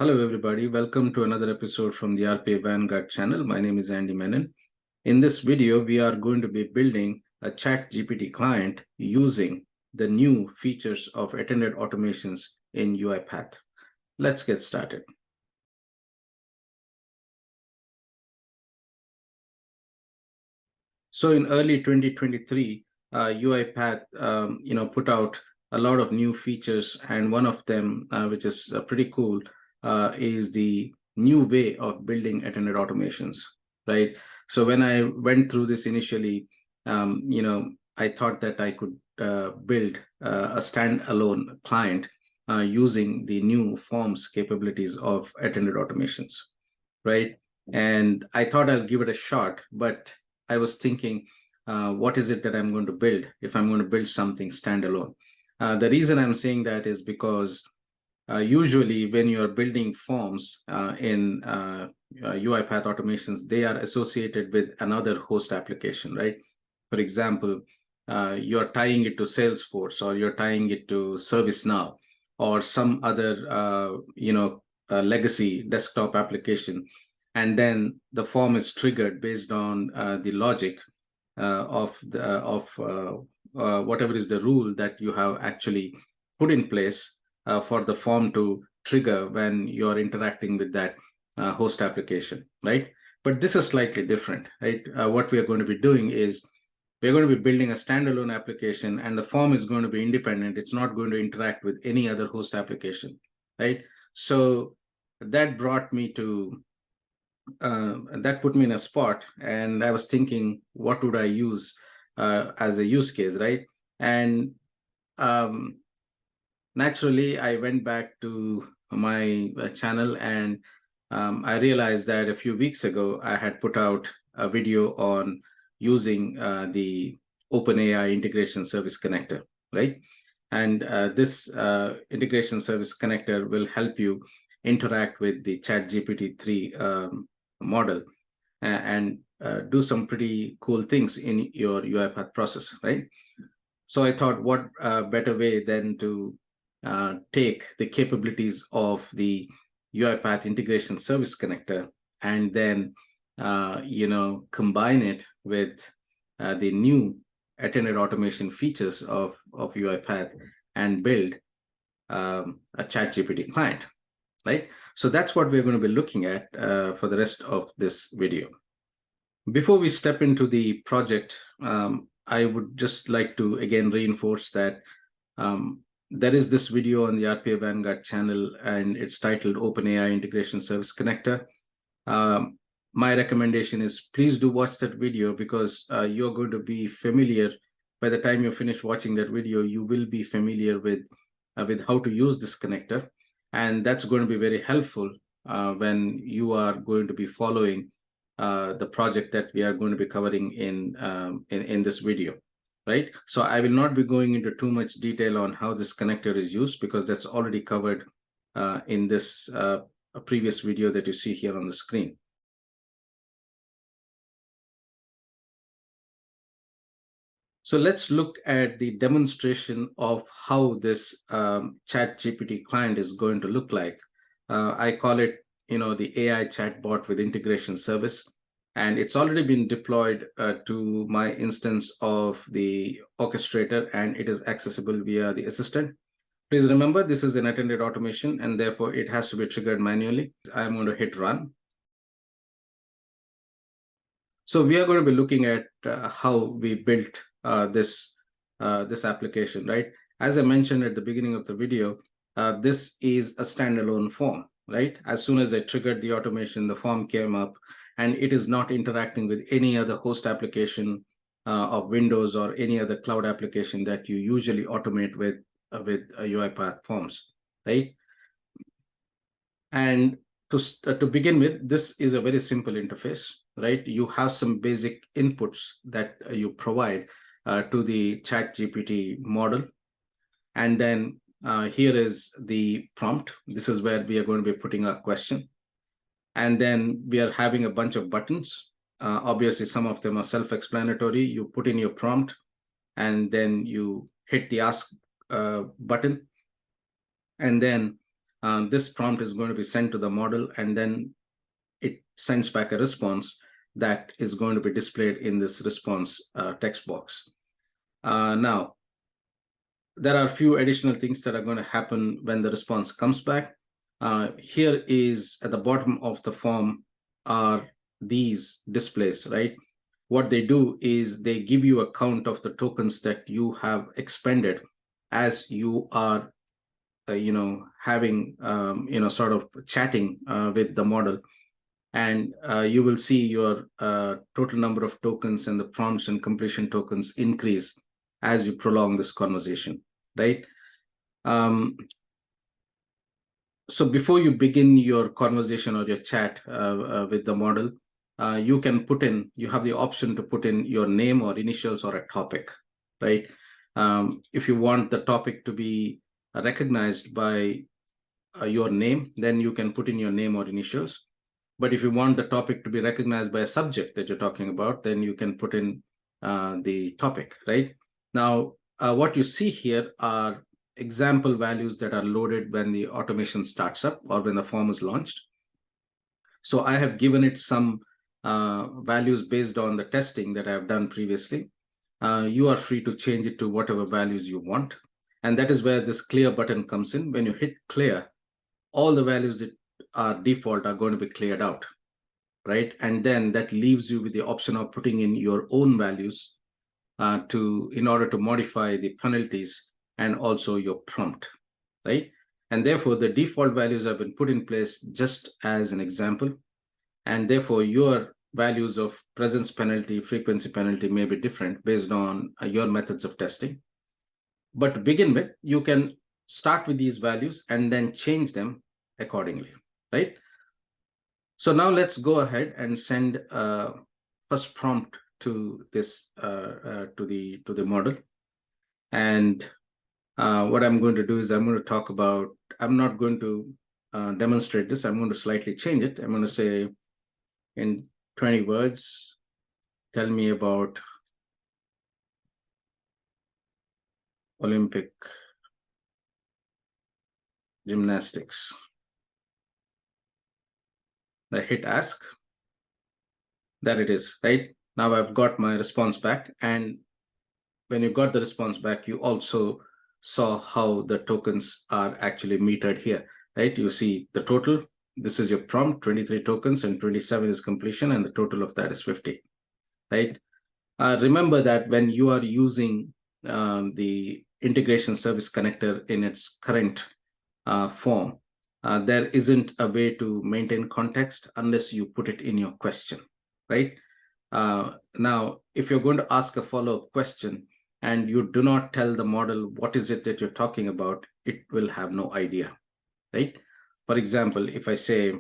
Hello, everybody. Welcome to another episode from the RPA Vanguard channel. My name is Andy Menon. In this video, we are going to be building a ChatGPT client using the new features of attended automations in UiPath. Let's get started. So in early 2023, UiPath put out a lot of new features, and one of them, which is pretty cool, is the new way of building attended automations, right? So when I went through this initially, I thought that I could build a standalone client using the new forms capabilities of attended automations, right? And I thought I'll give it a shot, but I was thinking, what is it that I'm going to build if I'm going to build something standalone? The reason I'm saying that is because usually when you're building forms in UiPath automations, they are associated with another host application, right? For example, you're tying it to Salesforce, or you're tying it to ServiceNow, or some other legacy desktop application, and then the form is triggered based on the logic of whatever is the rule that you have actually put in place for the form to trigger when you're interacting with that host application, right? But this is slightly different, right? What we are going to be doing is we're going to be building a standalone application, and the form is going to be independent. It's not going to interact with any other host application, right? So that brought me to that put me in a spot, and I was thinking, what would I use as a use case, right? And um, naturally, I went back to my channel, and I realized that a few weeks ago, I had put out a video on using the OpenAI integration service connector, right? And this integration service connector will help you interact with the ChatGPT 3 model and do some pretty cool things in your UiPath process, right? So I thought, what better way than to take the capabilities of the UiPath integration service connector and then combine it with the new attended automation features of UiPath and build a ChatGPT client, right? So that's what we're going to be looking at for the rest of this video. Before we step into the project, I would just like to again reinforce that there is this video on the RPA Vanguard channel, and it's titled OpenAI Integration Service Connector. My recommendation is please do watch that video, because you're going to be familiar. By the time you finish watching that video, you will be familiar with how to use this connector. And that's going to be very helpful when you are going to be following the project that we are going to be covering in this video, right? So I will not be going into too much detail on how this connector is used, because that's already covered in this previous video that you see here on the screen. So let's look at the demonstration of how this ChatGPT client is going to look like. I call it, the AI chatbot with integration service. And it's already been deployed to my instance of the orchestrator, and it is accessible via the assistant. Please remember, this is an attended automation, and therefore it has to be triggered manually. I'm going to hit run. So we are going to be looking at how we built this application, right? As I mentioned at the beginning of the video, this is a standalone form, right? As soon as I triggered the automation, the form came up, and it is not interacting with any other host application of Windows or any other cloud application that you usually automate with UiPath forms, right? And to begin with, this is a very simple interface, right? You have some basic inputs that you provide to the ChatGPT model. And then here is the prompt. This is where we are going to be putting our question. And then we are having a bunch of buttons. Obviously, some of them are self-explanatory. You put in your prompt, and then you hit the ask button. And then this prompt is going to be sent to the model, and then it sends back a response that is going to be displayed in this response text box. Now, there are a few additional things that are going to happen when the response comes back. Here is at the bottom of the form are these displays, right? What they do is they give you a count of the tokens that you have expended as you are, having, sort of chatting with the model. And you will see your total number of tokens and the prompts and completion tokens increase as you prolong this conversation, right? So before you begin your conversation or your chat with the model, you have the option to put in your name or initials or a topic, right? If you want the topic to be recognized by your name, then you can put in your name or initials. But if you want the topic to be recognized by a subject that you're talking about, then you can put in the topic, right? Now, what you see here are example values that are loaded when the automation starts up or when the form is launched. So I have given it some values based on the testing that I've done previously. You are free to change it to whatever values you want. And that is where this clear button comes in. When you hit clear, all the values that are default are going to be cleared out, right? And then that leaves you with the option of putting in your own values in order to modify the penalties and also your prompt, right? And therefore, the default values have been put in place just as an example. And therefore, your values of presence penalty, frequency penalty may be different based on your methods of testing. But to begin with, you can start with these values and then change them accordingly, right? So now let's go ahead and send first prompt to this to the model. And what I'm going to do is I'm going to talk about, I'm not going to demonstrate this. I'm going to slightly change it. I'm going to say in 20 words, tell me about Olympic gymnastics. I hit ask. There it is, right? Now I've got my response back. And when you got the response back, you also saw how the tokens are actually metered here, right? You see the total. This is your prompt, 23 tokens, and 27 is completion, and the total of that is 50, right? Remember that when you are using the integration service connector in its current form, there isn't a way to maintain context unless you put it in your question, right? Now, if you're going to ask a follow-up question and you do not tell the model what is it that you're talking about, it will have no idea, right? For example, if I say,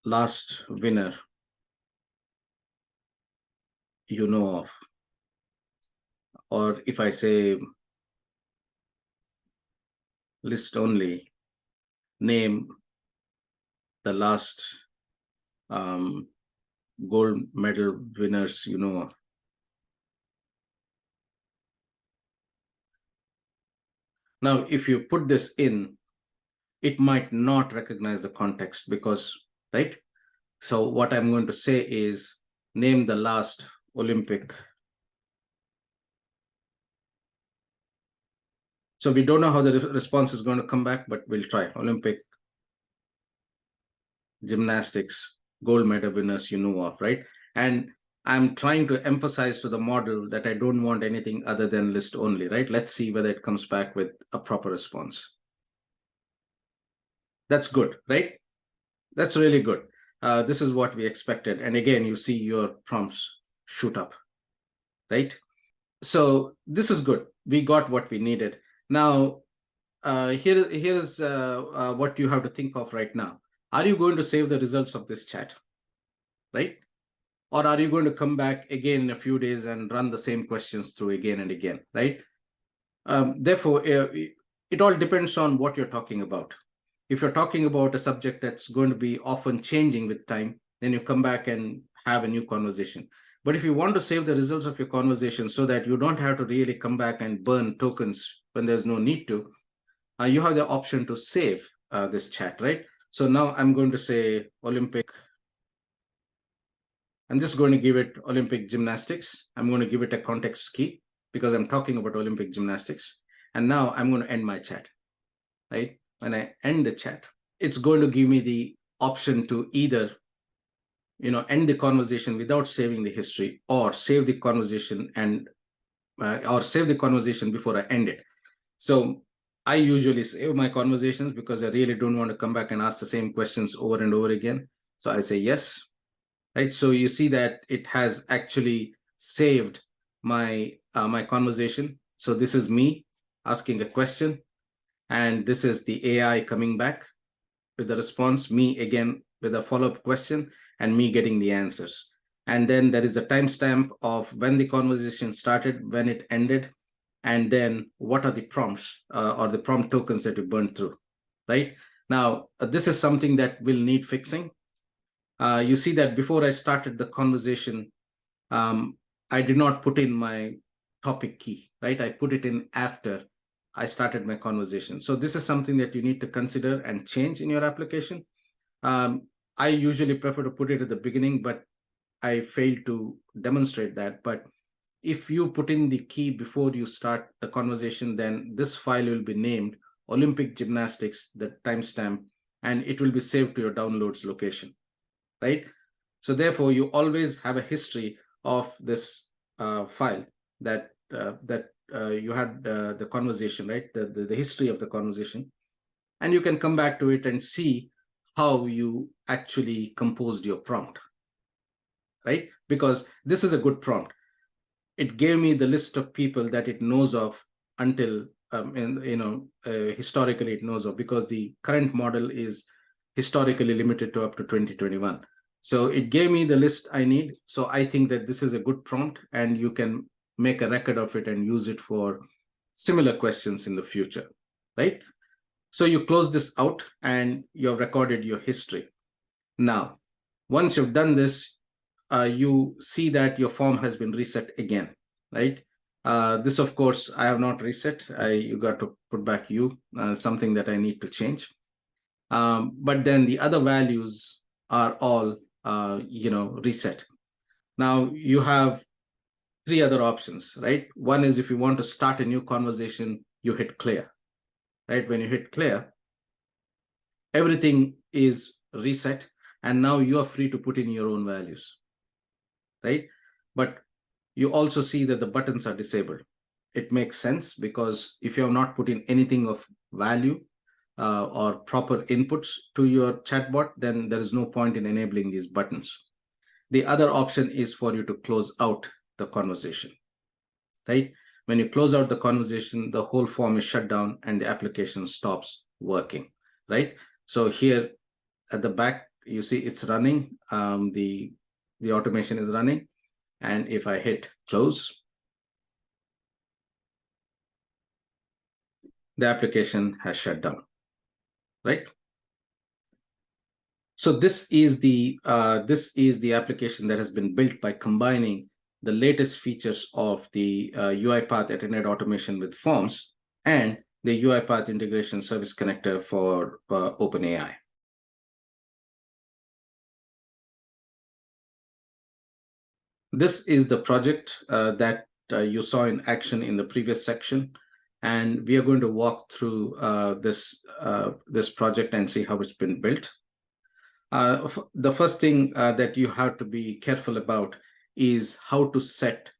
last winner you know of, or if I say list only, name the last gold medal winners you know of. Now, if you put this in, it might not recognize the context because, right? So what I'm going to say is name the last Olympic. So we don't know how the response is going to come back, but we'll try. Olympic gymnastics gold medal winners you know of, right? And I'm trying to emphasize to the model that I don't want anything other than list only, right? Let's see whether it comes back with a proper response. That's good, right? That's really good. This is what we expected. And again, you see your prompts shoot up, right? So this is good. We got what we needed. Now, here's what you have to think of right now. Are you going to save the results of this chat, right? Or are you going to come back again in a few days and run the same questions through again and again, right? Therefore, it all depends on what you're talking about. If you're talking about a subject that's going to be often changing with time, then you come back and have a new conversation. But if you want to save the results of your conversation so that you don't have to really come back and burn tokens when there's no need to, you have the option to save this chat, right? So now I'm going to say Olympic. I'm just going to give it Olympic gymnastics. I'm going to give it a context key because I'm talking about Olympic gymnastics. And now I'm going to end my chat, right? When I end the chat, it's going to give me the option to either end the conversation without saving the history, or save the conversation or save the conversation before I end it. So I usually save my conversations because I really don't want to come back and ask the same questions over and over again. So I say yes, right? So you see that it has actually saved my my conversation. So this is me asking a question, and this is the AI coming back with the response, me again with a follow-up question, and me getting the answers. And then there is a timestamp of when the conversation started, when it ended, and then what are the prompts or the prompt tokens that you burned through, right? Now, this is something that will need fixing. You see that before I started the conversation, I did not put in my topic key, right? I put it in after I started my conversation. So this is something that you need to consider and change in your application. I usually prefer to put it at the beginning, but I failed to demonstrate that. But if you put in the key before you start the conversation, then this file will be named Olympic Gymnastics, the timestamp, and it will be saved to your downloads location, right? So therefore, you always have a history of this file that you had the conversation, right? The history of the conversation, and you can come back to it and see how you actually composed your prompt, right? Because this is a good prompt. It gave me the list of people that it knows of until historically it knows of, because the current model is historically limited to up to 2021. So it gave me the list I need. So I think that this is a good prompt, and you can make a record of it and use it for similar questions in the future, right? So you close this out and you've recorded your history. Now, once you've done this, you see that your form has been reset again, right? This, of course, I have not reset. You got to put back something that I need to change. But then the other values are all, reset. Now you have three other options, right? One is if you want to start a new conversation, you hit clear, right? When you hit clear, everything is reset, and now you are free to put in your own values, right? But you also see that the buttons are disabled. It makes sense, because if you have not put in anything of value or proper inputs to your chatbot, then there is no point in enabling these buttons. The other option is for you to close out the conversation, right? When you close out the conversation, the whole form is shut down and the application stops working, right? So here at the back, you see it's running. The automation is running. And if I hit close, the application has shut down, right? So this is the application that has been built by combining the latest features of the UiPath Attended automation with forms and the UiPath integration service connector for OpenAI. This is the project that you saw in action in the previous section, and we are going to walk through this project and see how it's been built. The first thing that you have to be careful about is how to set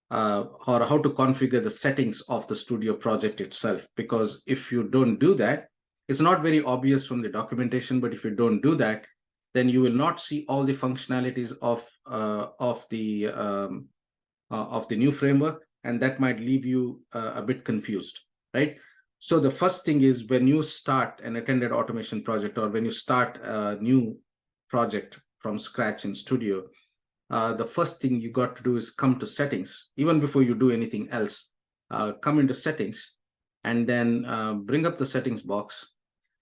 or how to configure the settings of the studio project itself. Because if you don't do that, it's not very obvious from the documentation, but if you don't do that, then you will not see all the functionalities of the new framework, and that might leave you a bit confused, right? So the first thing is, when you start an attended automation project, or when you start a new project from scratch in Studio, the first thing you got to do is come to settings. Even before you do anything else, come into settings, and then bring up the settings box.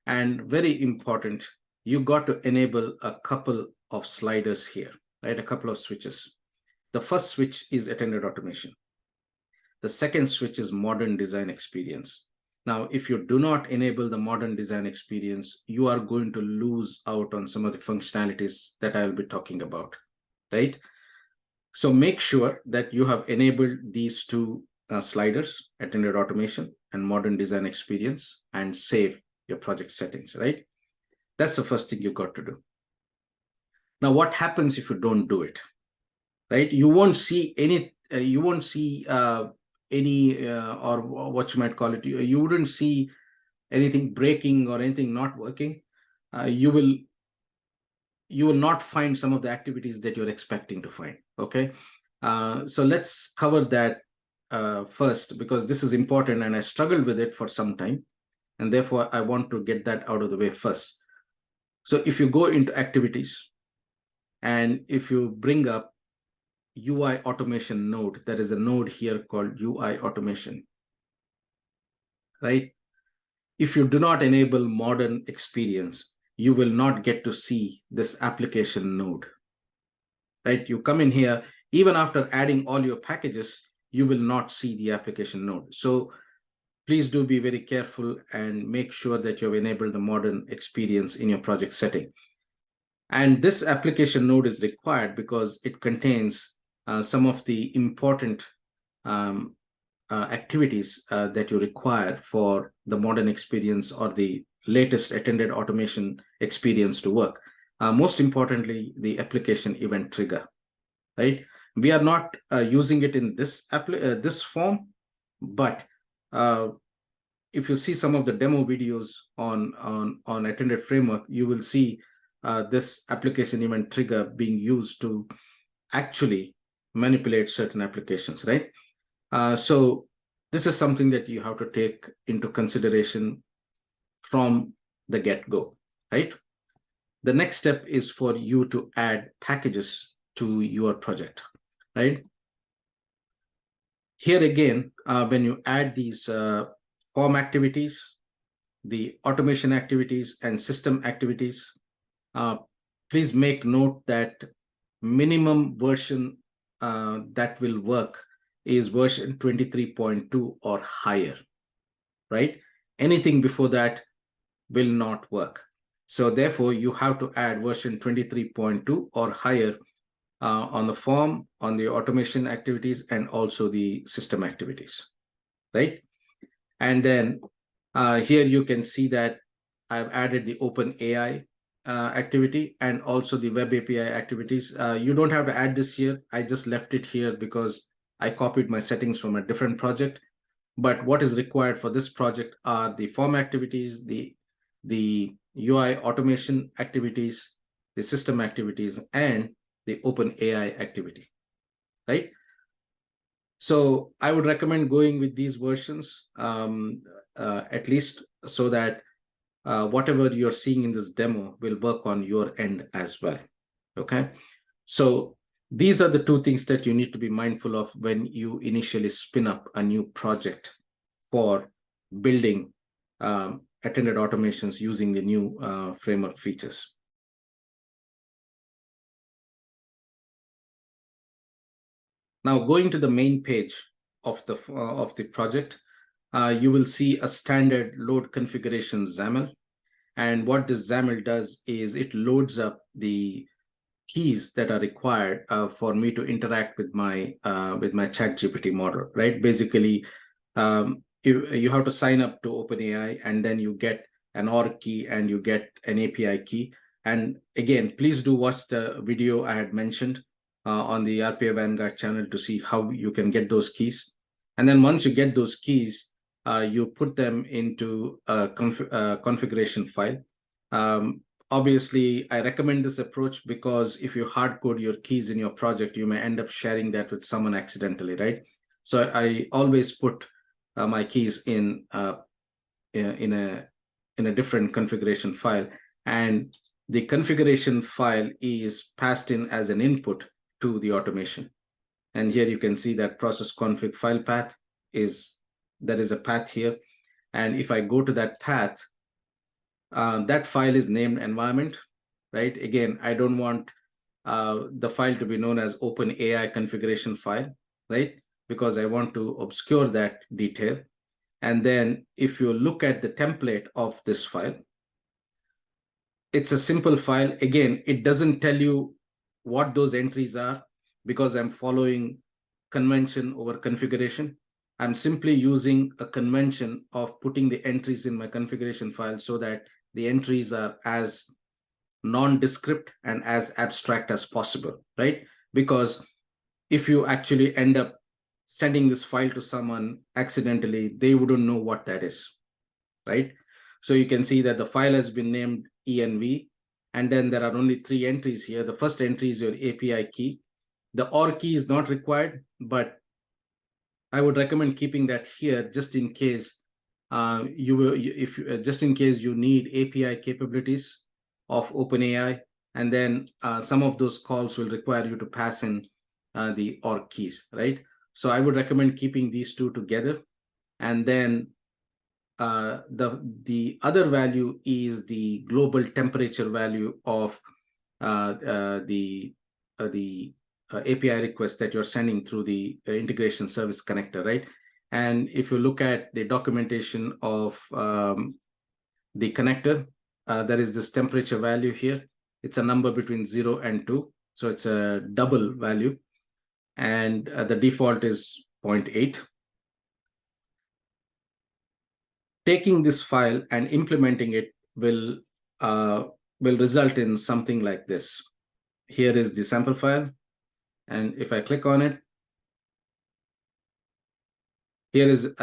And very important, you got to enable a couple of sliders here, right? A couple of switches. The first switch is attended automation. The second switch is modern design experience. Now, if you do not enable the modern design experience, you are going to lose out on some of the functionalities that I will be talking about, right? So make sure that you have enabled these two sliders, attended automation and modern design experience, and save your project settings, right? That's the first thing you got to do. Now, what happens if you don't do it, right? You won't see any, or what you might call it, you wouldn't see anything breaking or anything not working. You will not find some of the activities that you're expecting to find, okay? So let's cover that first, because this is important and I struggled with it for some time, and therefore I want to get that out of the way first. So if you go into activities and if you bring up UI automation node, there is a node here called UI automation, right? If you do not enable modern experience, you will not get to see this application node, right? You come in here, even after adding all your packages, you will not see the application node. So please do be very careful and make sure that you have enabled the modern experience in your project setting. And this application node is required because it contains some of the important activities that you require for the modern experience or the latest attended automation experience to work. Most importantly, the application event trigger, right? We are not using it in this form, but if you see some of the demo videos on attended framework, you will see this application event trigger being used to actually manipulate certain applications, right? So this is something that you have to take into consideration from the get-go, right? The next step is for you to add packages to your project, right? Here again, when you add these form activities, the automation activities, and system activities, please make note that minimum version that will work is version 23.2 or higher, right? Anything before that will not work. So therefore, you have to add version 23.2 or higher on the form, on the automation activities, and also the system activities, right? And then here you can see that I've added the Open AI activity and also the Web API activities. You don't have to add this here. I just left it here because I copied my settings from a different project. But what is required for this project are the form activities, the UI automation activities, the system activities, and the Open AI activity, right? So I would recommend going with these versions, at least so that whatever you're seeing in this demo will work on your end as well, okay? So these are the two things that you need to be mindful of when you initially spin up a new project for building attended automations using the new framework features. Now, going to the main page of the project, you will see a standard load configuration XAML. And what this XAML does is it loads up the keys that are required for me to interact with my ChatGPT model, right? Basically, you have to sign up to OpenAI, and then you get an org key and you get an API key. And again, please do watch the video I had mentioned on the RPA Vanguard channel to see how you can get those keys. And then once you get those keys, you put them into a configuration file. Obviously, I recommend this approach because if you hard code your keys in your project, you may end up sharing that with someone accidentally, right? So I always put my keys in a different configuration file, and the configuration file is passed in as an input to the automation. And here you can see that process config file path there is a path here. And if I go to that path, that file is named environment, right? Again, I don't want the file to be known as Open AI configuration file, right? Because I want to obscure that detail. And then if you look at the template of this file, it's a simple file. Again, it doesn't tell you what those entries are because I'm following convention over configuration. I'm simply using a convention of putting the entries in my configuration file so that the entries are as nondescript and as abstract as possible, right? Because if you actually end up sending this file to someone accidentally, they wouldn't know what that is, right? So you can see that the file has been named env, and then there are only 3 entries here. The first entry is your API key. The OR key is not required, but I would recommend keeping that here just in case just in case you need API capabilities of OpenAI, and then some of those calls will require you to pass in the OR keys, right? So I would recommend keeping these two together. And then the other value is the global temperature value of the API request that you're sending through the integration service connector, right? And if you look at the documentation of the connector, there is this temperature value here. It's a number between 0 and 2, so it's a double value, and the default is 0.8. Taking this file and implementing it will result in something like this. Here is the sample file, and if I click on it, here is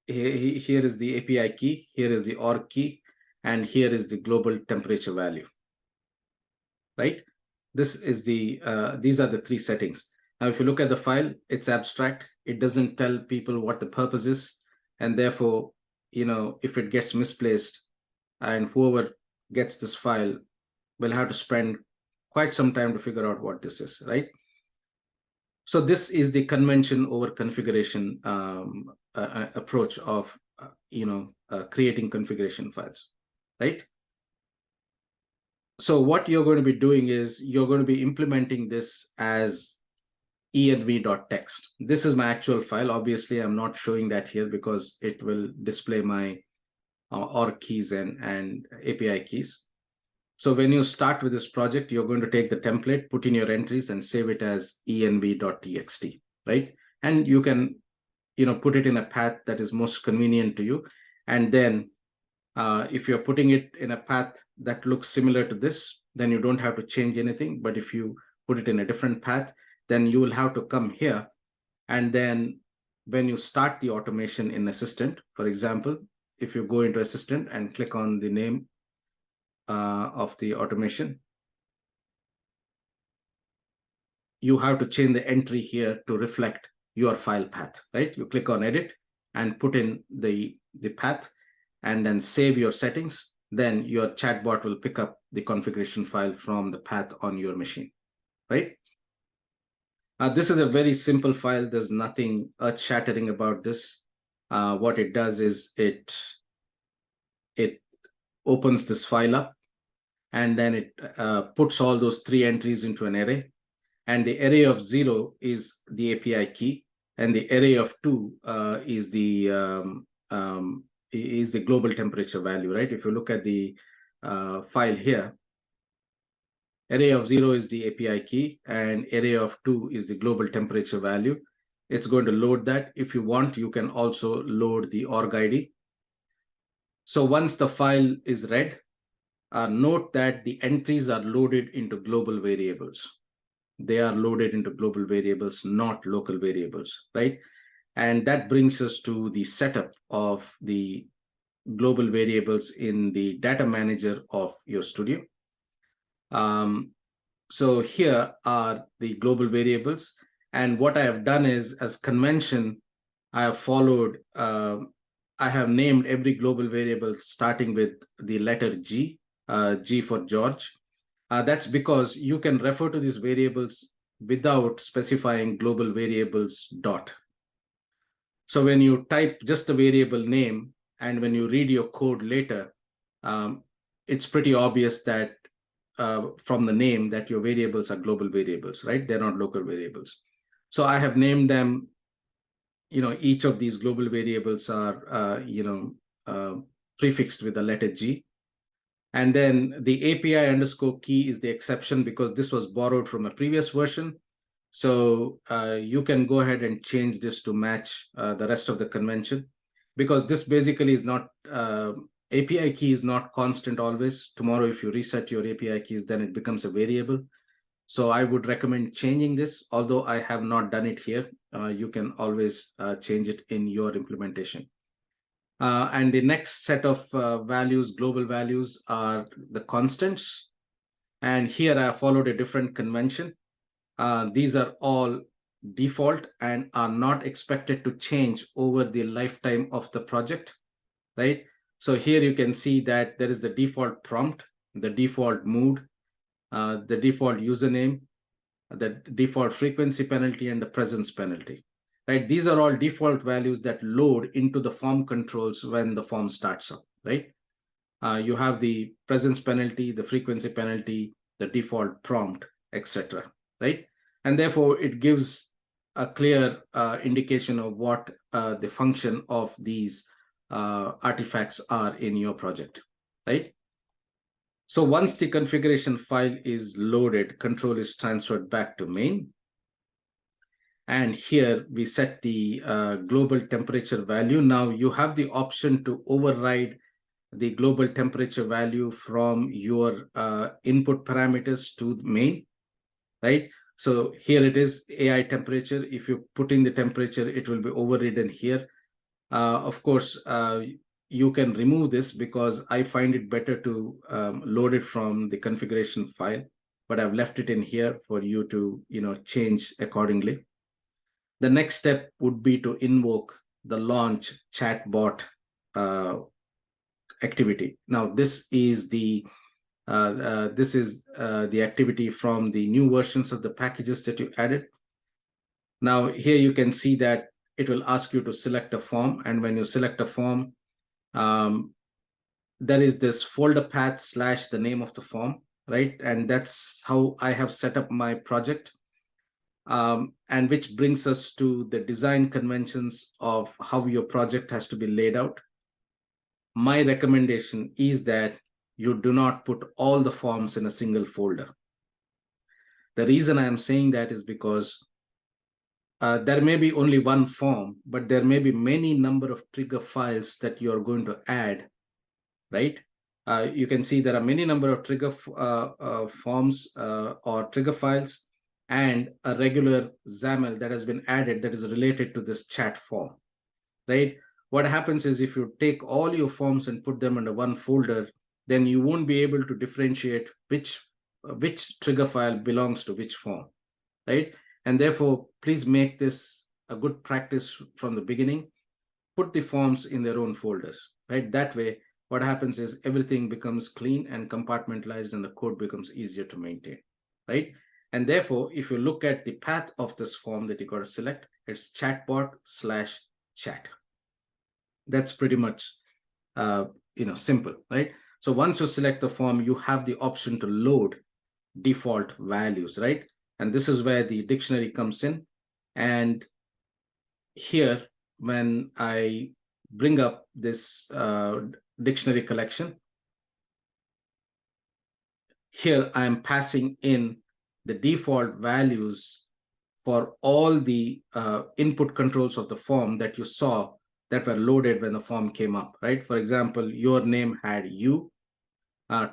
here is the API key, here is the OR key, and here is the global temperature value, right? This is the these are the 3 settings. Now, if you look at the file, it's abstract. It doesn't tell people what the purpose is, and therefore, if it gets misplaced, and whoever gets this file will have to spend quite some time to figure out what this is, right? So this is the convention over configuration approach of creating configuration files, right? So what you're going to be doing is you're going to be implementing this as env.txt. This is my actual file. Obviously, I'm not showing that here because it will display my OR keys and API keys. So when you start with this project, you're going to take the template, put in your entries, and save it as env.txt, right? And you can, put it in a path that is most convenient to you. And then if you're putting it in a path that looks similar to this, then you don't have to change anything. But if you put it in a different path, then you will have to come here. And then when you start the automation in Assistant, for example, if you go into Assistant and click on the name of the automation, you have to change the entry here to reflect your file path, right? You click on edit and put in the path and then save your settings. Then your chatbot will pick up the configuration file from the path on your machine, right? This is a very simple file. There's nothing earth-shattering about this. What it does is it opens this file up, and then it puts all those 3 entries into an array. And the array of 0 is the API key, and the array of 2 is the global temperature value, right? If you look at the file here, array of 0 is the API key, and array of 2 is the global temperature value. It's going to load that. If you want, you can also load the org ID. So once the file is read, note that the entries are loaded into global variables. They are loaded into global variables, not local variables, right? And that brings us to the setup of the global variables in the data manager of your studio. So here are the global variables. And what I have done is, as convention, I have followed, I have named every global variable starting with the letter G, G for George. That's because you can refer to these variables without specifying global variables dot. So when you type just the variable name, and when you read your code later, it's pretty obvious that from the name that your variables are global variables, right? They're not local variables. So I have named them, each of these global variables are, prefixed with the letter G. And then the API underscore key is the exception because this was borrowed from a previous version. So you can go ahead and change this to match the rest of the convention, because this basically is not, API key is not constant always. Tomorrow, if you reset your API keys, then it becomes a variable. So I would recommend changing this, although I have not done it here. You can always change it in your implementation. And the next set of values, global values, are the constants. And here I followed a different convention. These are all default and are not expected to change over the lifetime of the project, right? So here you can see that there is the default prompt, the default mood, the default username, the default frequency penalty, and the presence penalty, right? These are all default values that load into the form controls when the form starts up, right? You have the presence penalty, the frequency penalty, the default prompt, etc., right? And therefore, it gives a clear indication of what the function of these artifacts are in your project, right? So once the configuration file is loaded, control is transferred back to main. And here we set the global temperature value. Now you have the option to override the global temperature value from your input parameters to main, right? So here it is, AI temperature. If you put in the temperature, it will be overridden here. Of course, you can remove this because I find it better to load it from the configuration file, but I've left it in here for you to change accordingly. The next step would be to invoke the launch chatbot activity. Now, this is the activity from the new versions of the packages that you added. Now, here you can see that it will ask you to select a form, and when you select a form, there is this folder path / the name of the form, right? And that's how I have set up my project. And which brings us to the design conventions of how your project has to be laid out. My recommendation is that you do not put all the forms in a single folder. The reason I am saying that is because there may be only one form, but there may be many number of trigger files that you are going to add, right? You can see there are many number of trigger forms or trigger files, and a regular XAML that has been added that is related to this chat form, right? What happens is if you take all your forms and put them under one folder, then you won't be able to differentiate which trigger file belongs to which form, right? And therefore, please make this a good practice from the beginning. Put the forms in their own folders, right? That way, what happens is everything becomes clean and compartmentalized, and the code becomes easier to maintain, right? And therefore, if you look at the path of this form that you got to select, it's chatbot / chat. That's pretty much simple, right? So once you select the form, you have the option to load default values, right? And this is where the dictionary comes in. And here, when I bring up this dictionary collection, here I am passing in the default values for all the input controls of the form that you saw that were loaded when the form came up, right? For example, your name had you.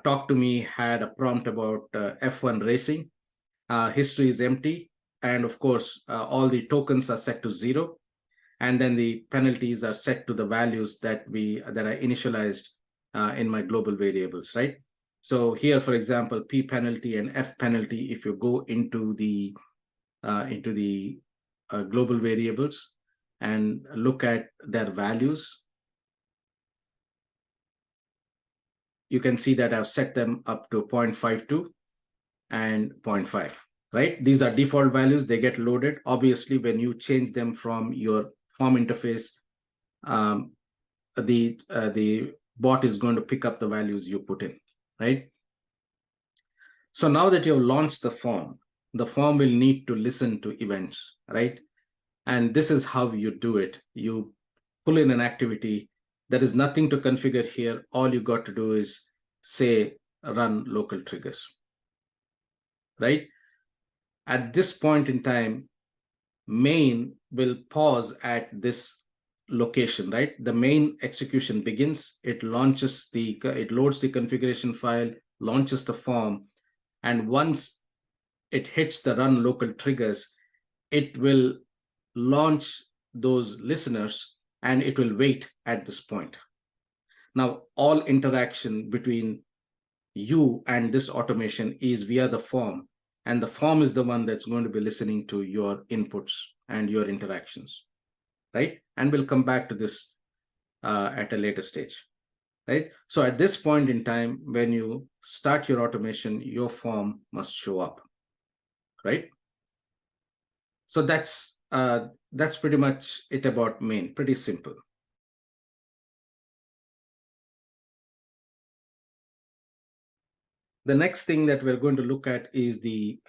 Talk to me had a prompt about F1 racing. History is empty. And of course, all the tokens are set to 0. And then the penalties are set to the values that I initialized in my global variables, right? So here, for example, P penalty and F penalty, if you go into the global variables and look at their values, you can see that I've set them up to 0.52 and 0.5, right? These are default values. They get loaded. Obviously, when you change them from your form interface, the bot is going to pick up the values you put in, right? So now that you have launched the form will need to listen to events, right? And this is how you do it. You pull in an activity. There is nothing to configure here. All you got to do is say run local triggers, right? At this point in time, main will pause at this location, right? The main execution begins. It loads the configuration file, launches the form, and once it hits the run local triggers, it will launch those listeners and it will wait at this point. Now, all interaction between you and this automation is via the form, and the form is the one that's going to be listening to your inputs and your interactions, right? And we'll come back to this at a later stage, right? So at this point in time, when you start your automation, your form must show up, right? So that's pretty much it about main. Pretty simple. The next thing that we're going to look at is the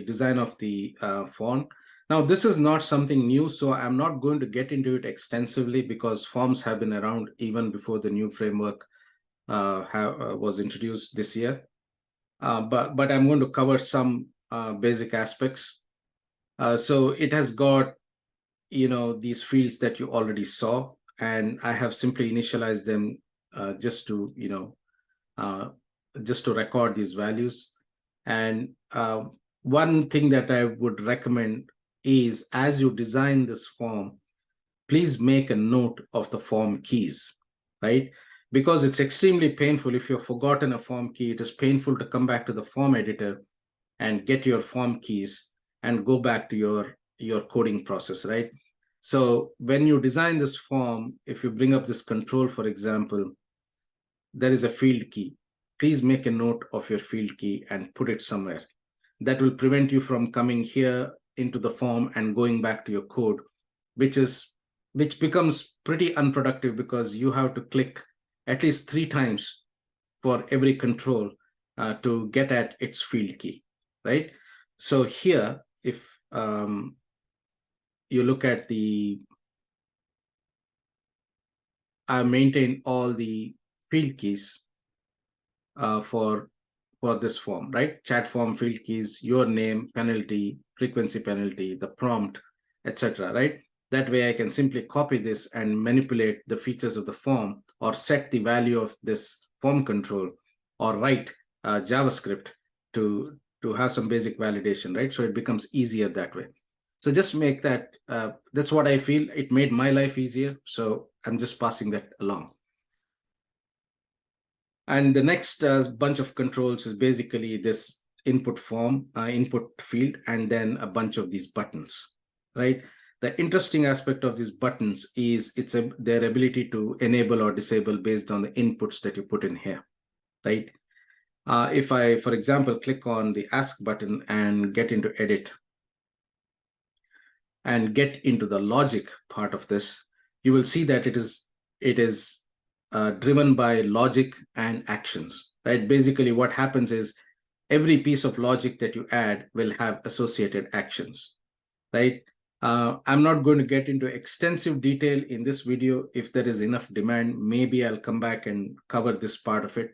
design of the form. Now, this is not something new, so I'm not going to get into it extensively because forms have been around even before the new framework was introduced this year. But I'm going to cover some basic aspects. So it has got, these fields that you already saw, and I have simply initialized them just to, just to record these values. And one thing that I would recommend is, as you design this form, please make a note of the form keys, right? Because it's extremely painful if you've forgotten a form key. It is painful to come back to the form editor and get your form keys and go back to your coding process, right? So when you design this form, if you bring up this control, for example, there is a field key. Please make a note of your field key and put it somewhere. That will prevent you from coming here into the form and going back to your code, which becomes pretty unproductive because you have to click at least 3 times for every control to get at its field key, right? So here, if you look at I maintain all the field keys for this form, right? Chat form field keys, your name, penalty, frequency penalty, the prompt, etc., right? That way I can simply copy this and manipulate the features of the form, or set the value of this form control, or write JavaScript to have some basic validation, right? So it becomes easier that way. So just make that, that's what I feel. It made my life easier. So I'm just passing that along. And the next bunch of controls is basically this input form, input field, and then a bunch of these buttons, right? The interesting aspect of these buttons is their ability to enable or disable based on the inputs that you put in here, right? If I, for example, click on the ask button and get into edit and get into the logic part of this, you will see that it is driven by logic and actions, right? Basically, what happens is every piece of logic that you add will have associated actions, right? I'm not going to get into extensive detail in this video. If there is enough demand, maybe I'll come back and cover this part of it.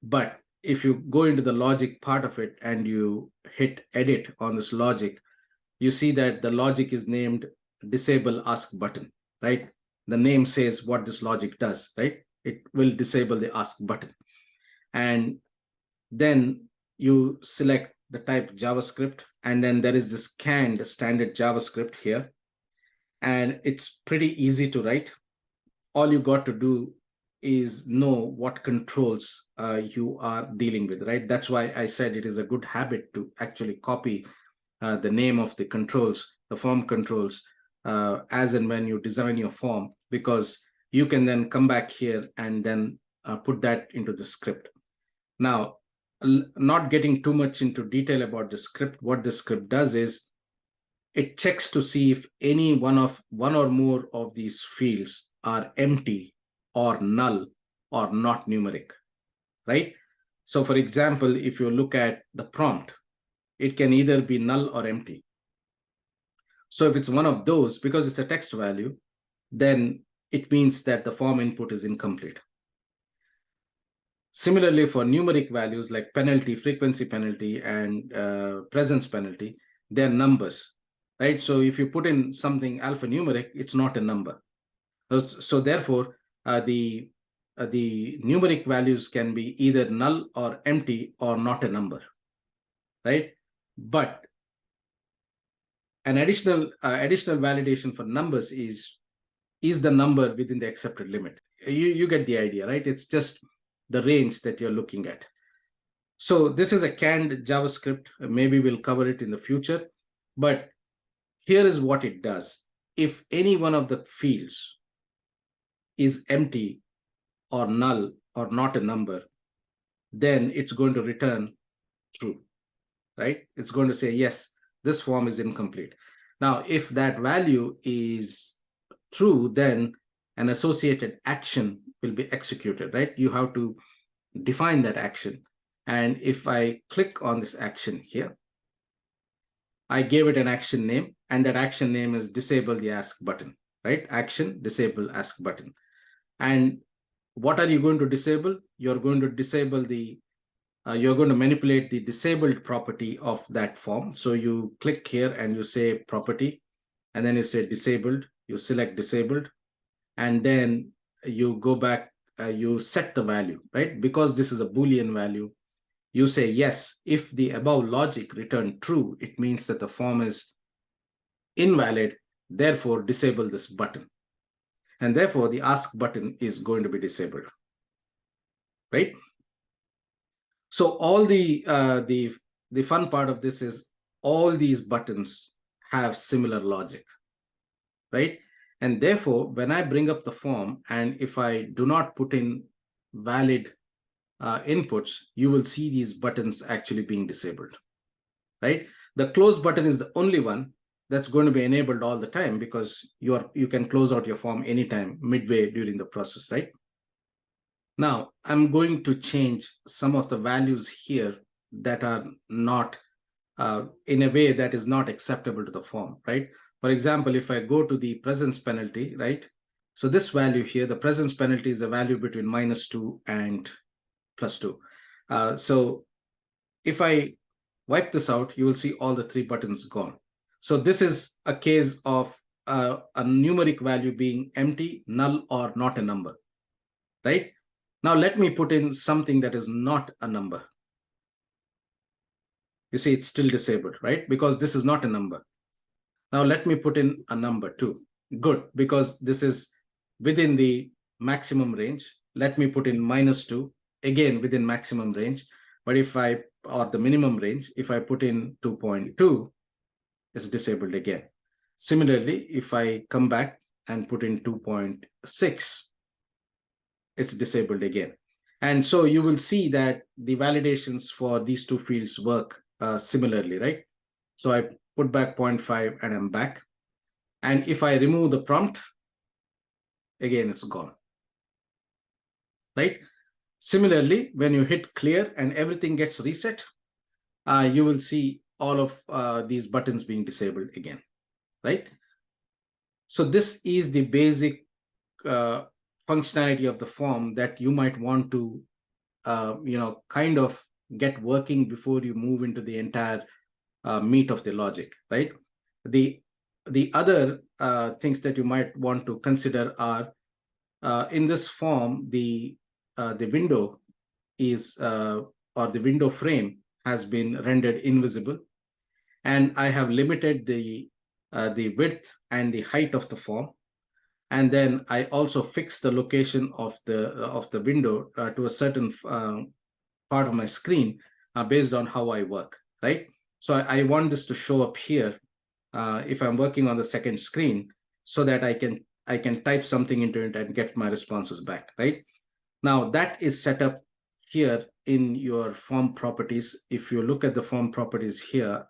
But if you go into the logic part of it and you hit edit on this logic, you see that the logic is named disable ask button, right? The name says what this logic does, right? It will disable the ask button. And then you select the type JavaScript, and then there is this canned standard JavaScript here. And it's pretty easy to write. All you got to do is know what controls you are dealing with, right? That's why I said it is a good habit to actually copy the name of the controls, the form controls, as and when you design your form, because you can then come back here and then put that into the script. Now, not getting too much into detail about the script, what the script does is it checks to see if any one or more of these fields are empty or null or not numeric, right? So for example, if you look at the prompt, it can either be null or empty. So if it's one of those, because it's a text value, then it means that the form input is incomplete. Similarly, for numeric values like penalty, frequency penalty, and presence penalty, they're numbers, right? So if you put in something alphanumeric, it's not a number. So therefore, the numeric values can be either null or empty or not a number, right? But an additional validation for numbers is the number within the accepted limit. You get the idea, right? It's just the range that you're looking at. So this is a canned JavaScript. Maybe we'll cover it in the future, but here is what it does. If any one of the fields is empty or null or not a number, then it's going to return true, right? It's going to say, yes, this form is incomplete. Now, if that value is true, then an associated action will be executed, right? You have to define that action. And if I click on this action here, I gave it an action name, and that action name is disable the ask button, right? Action, disable ask button. And what are you going to disable? You're going to disable you're going to manipulate the disabled property of that form. So you click here and you say property, and then you say disabled, you select disabled, and then you go back, you set the value, right? Because this is a Boolean value, you say, yes, if the above logic returned true, it means that the form is invalid, therefore disable this button. And therefore the ask button is going to be disabled, right? So all the fun part of this is all these buttons have similar logic, right? And therefore, when I bring up the form, and if I do not put in valid inputs, you will see these buttons actually being disabled, right? The close button is the only one that's going to be enabled all the time, because you can close out your form anytime midway during the process, right? Now, I'm going to change some of the values here that are not in a way that is not acceptable to the form, right? For example, if I go to the presence penalty, right? So this value here, the presence penalty is a value between -2 and +2. So if I wipe this out, you will see all the 3 buttons gone. So this is a case of a numeric value being empty, null, or not a number, right? Now let me put in something that is not a number. You see, it's still disabled, right? Because this is not a number. Now let me put in a number too. Good, because this is within the maximum range. Let me put in -2, again within maximum range. But if or the minimum range, if I put in 2.2, it's disabled again. Similarly, if I come back and put in 2.6, it's disabled again. And so you will see that the validations for these 2 fields work similarly, right? So I put back 0.5 and I'm back. And if I remove the prompt, again, it's gone, right? Similarly, when you hit clear and everything gets reset, you will see all of these buttons being disabled again, right? So this is the basic functionality of the form that you might want to, kind of get working before you move into the entire meat of the logic, right? The other things that you might want to consider are in this form, the window is or the window frame has been rendered invisible, and I have limited the width and the height of the form, and then I also fix the location of the window to a certain part of my screen based on how I work, right? So I want this to show up here if I'm working on the second screen, so that I can type something into it and get my responses back, right? Now that is set up here in your form properties. If you look at the form properties here,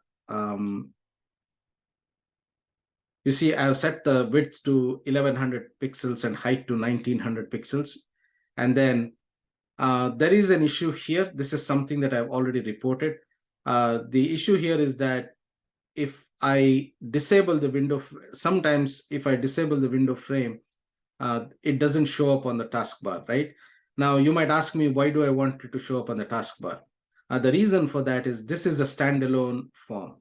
you see I've set the width to 1100 pixels and height to 1900 pixels. And then There is an issue here. This is something that I've already reported. The issue here is that if I disable the window, sometimes if I disable the window frame, it doesn't show up on the taskbar, right? Now, you might ask me, why do I want it to show up on the taskbar? The reason for that is this is a standalone form.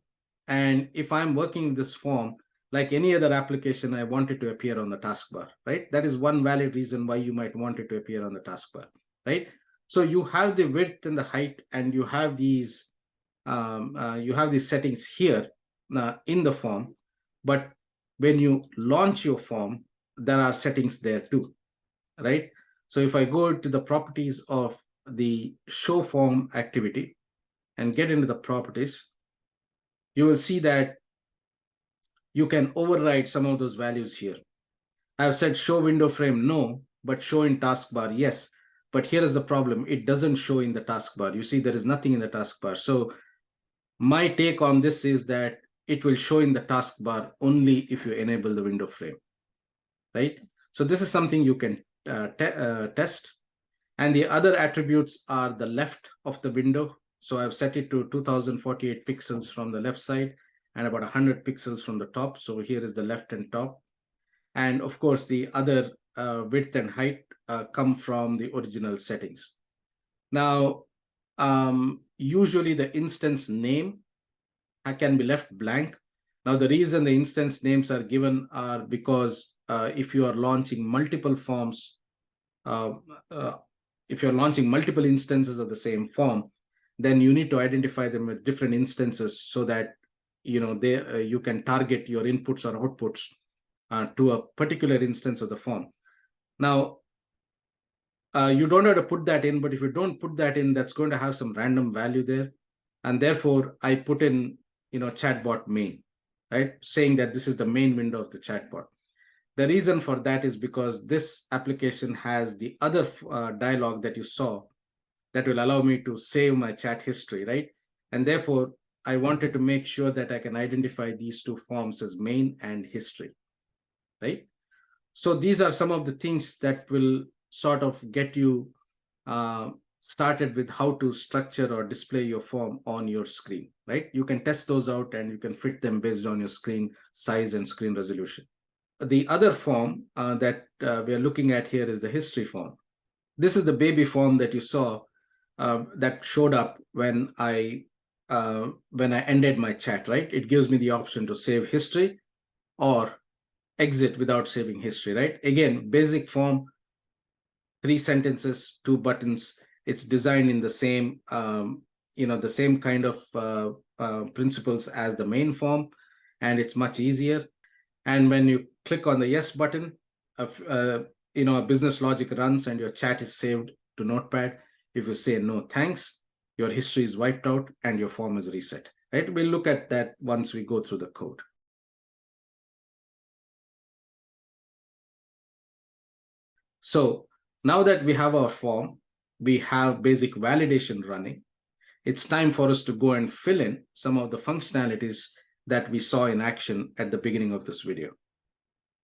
And if I'm working this form, like any other application, I want it to appear on the taskbar, right? That is one valid reason why you might want it to appear on the taskbar, right? So you have the width and the height, and you have these settings here in the form. But when you launch your form, there are settings there too, right? So if I go to the properties of the show form activity and get into the properties, you will see that you can override some of those values here. I've said show window frame no, but show in taskbar yes. But here is the problem. It doesn't show in the taskbar. You see, there is nothing in the taskbar. So my take on this is that it will show in the taskbar only if you enable the window frame, right? So this is something you can test. And the other attributes are the left of the window. So I've set it to 2048 pixels from the left side and about 100 pixels from the top. So here is the left and top. And of course, the other width and height come from the original settings. Now, usually the instance name can be left blank. Now, the reason the instance names are given are because if you are launching multiple forms, if you're launching multiple instances of the same form, then you need to identify them with different instances so that you can target your inputs or outputs to a particular instance of the form. Now, you don't have to put that in, but if you don't put that in, that's going to have some random value there. And therefore, I put in chatbot main, right? Saying that this is the main window of the chatbot. The reason for that is because this application has the other dialog that you saw that will allow me to save my chat history, right? And therefore, I wanted to make sure that I can identify these two forms as main and history, right? So these are some of the things that will sort of get you started with how to structure or display your form on your screen, right? You can test those out and you can fit them based on your screen size and screen resolution. The other form that we are looking at here is the history form. This is the baby form that you saw that showed up when I ended my chat, right? It gives me the option to save history or exit without saving history, right? Again, basic form, 3 sentences, 2 buttons. It's designed in the same, the same kind of principles as the main form, and it's much easier. And when you click on the yes button, a business logic runs and your chat is saved to Notepad. If you say no thanks, your history is wiped out and your form is reset, right? We'll look at that once we go through the code. So now that we have our form, we have basic validation running. It's time for us to go and fill in some of the functionalities that we saw in action at the beginning of this video.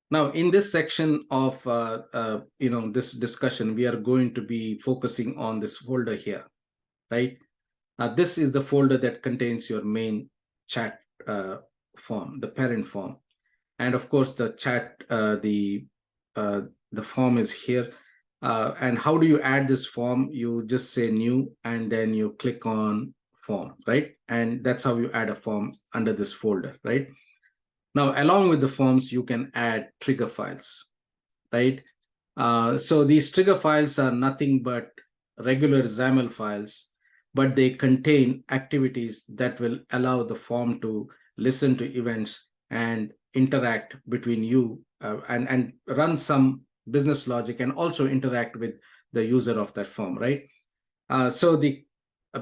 Now, in this section of this discussion, we are going to be focusing on this folder here, right? This is the folder that contains your main chat form, the parent form, and of course the chat, the form is here. And how do you add this form? You just say new, and then you click on form, right? And that's how you add a form under this folder, right? Now, along with the forms, you can add trigger files, right? So these trigger files are nothing but regular XAML files, but they contain activities that will allow the form to listen to events and interact between you and run some business logic and also interact with the user of that form, right? So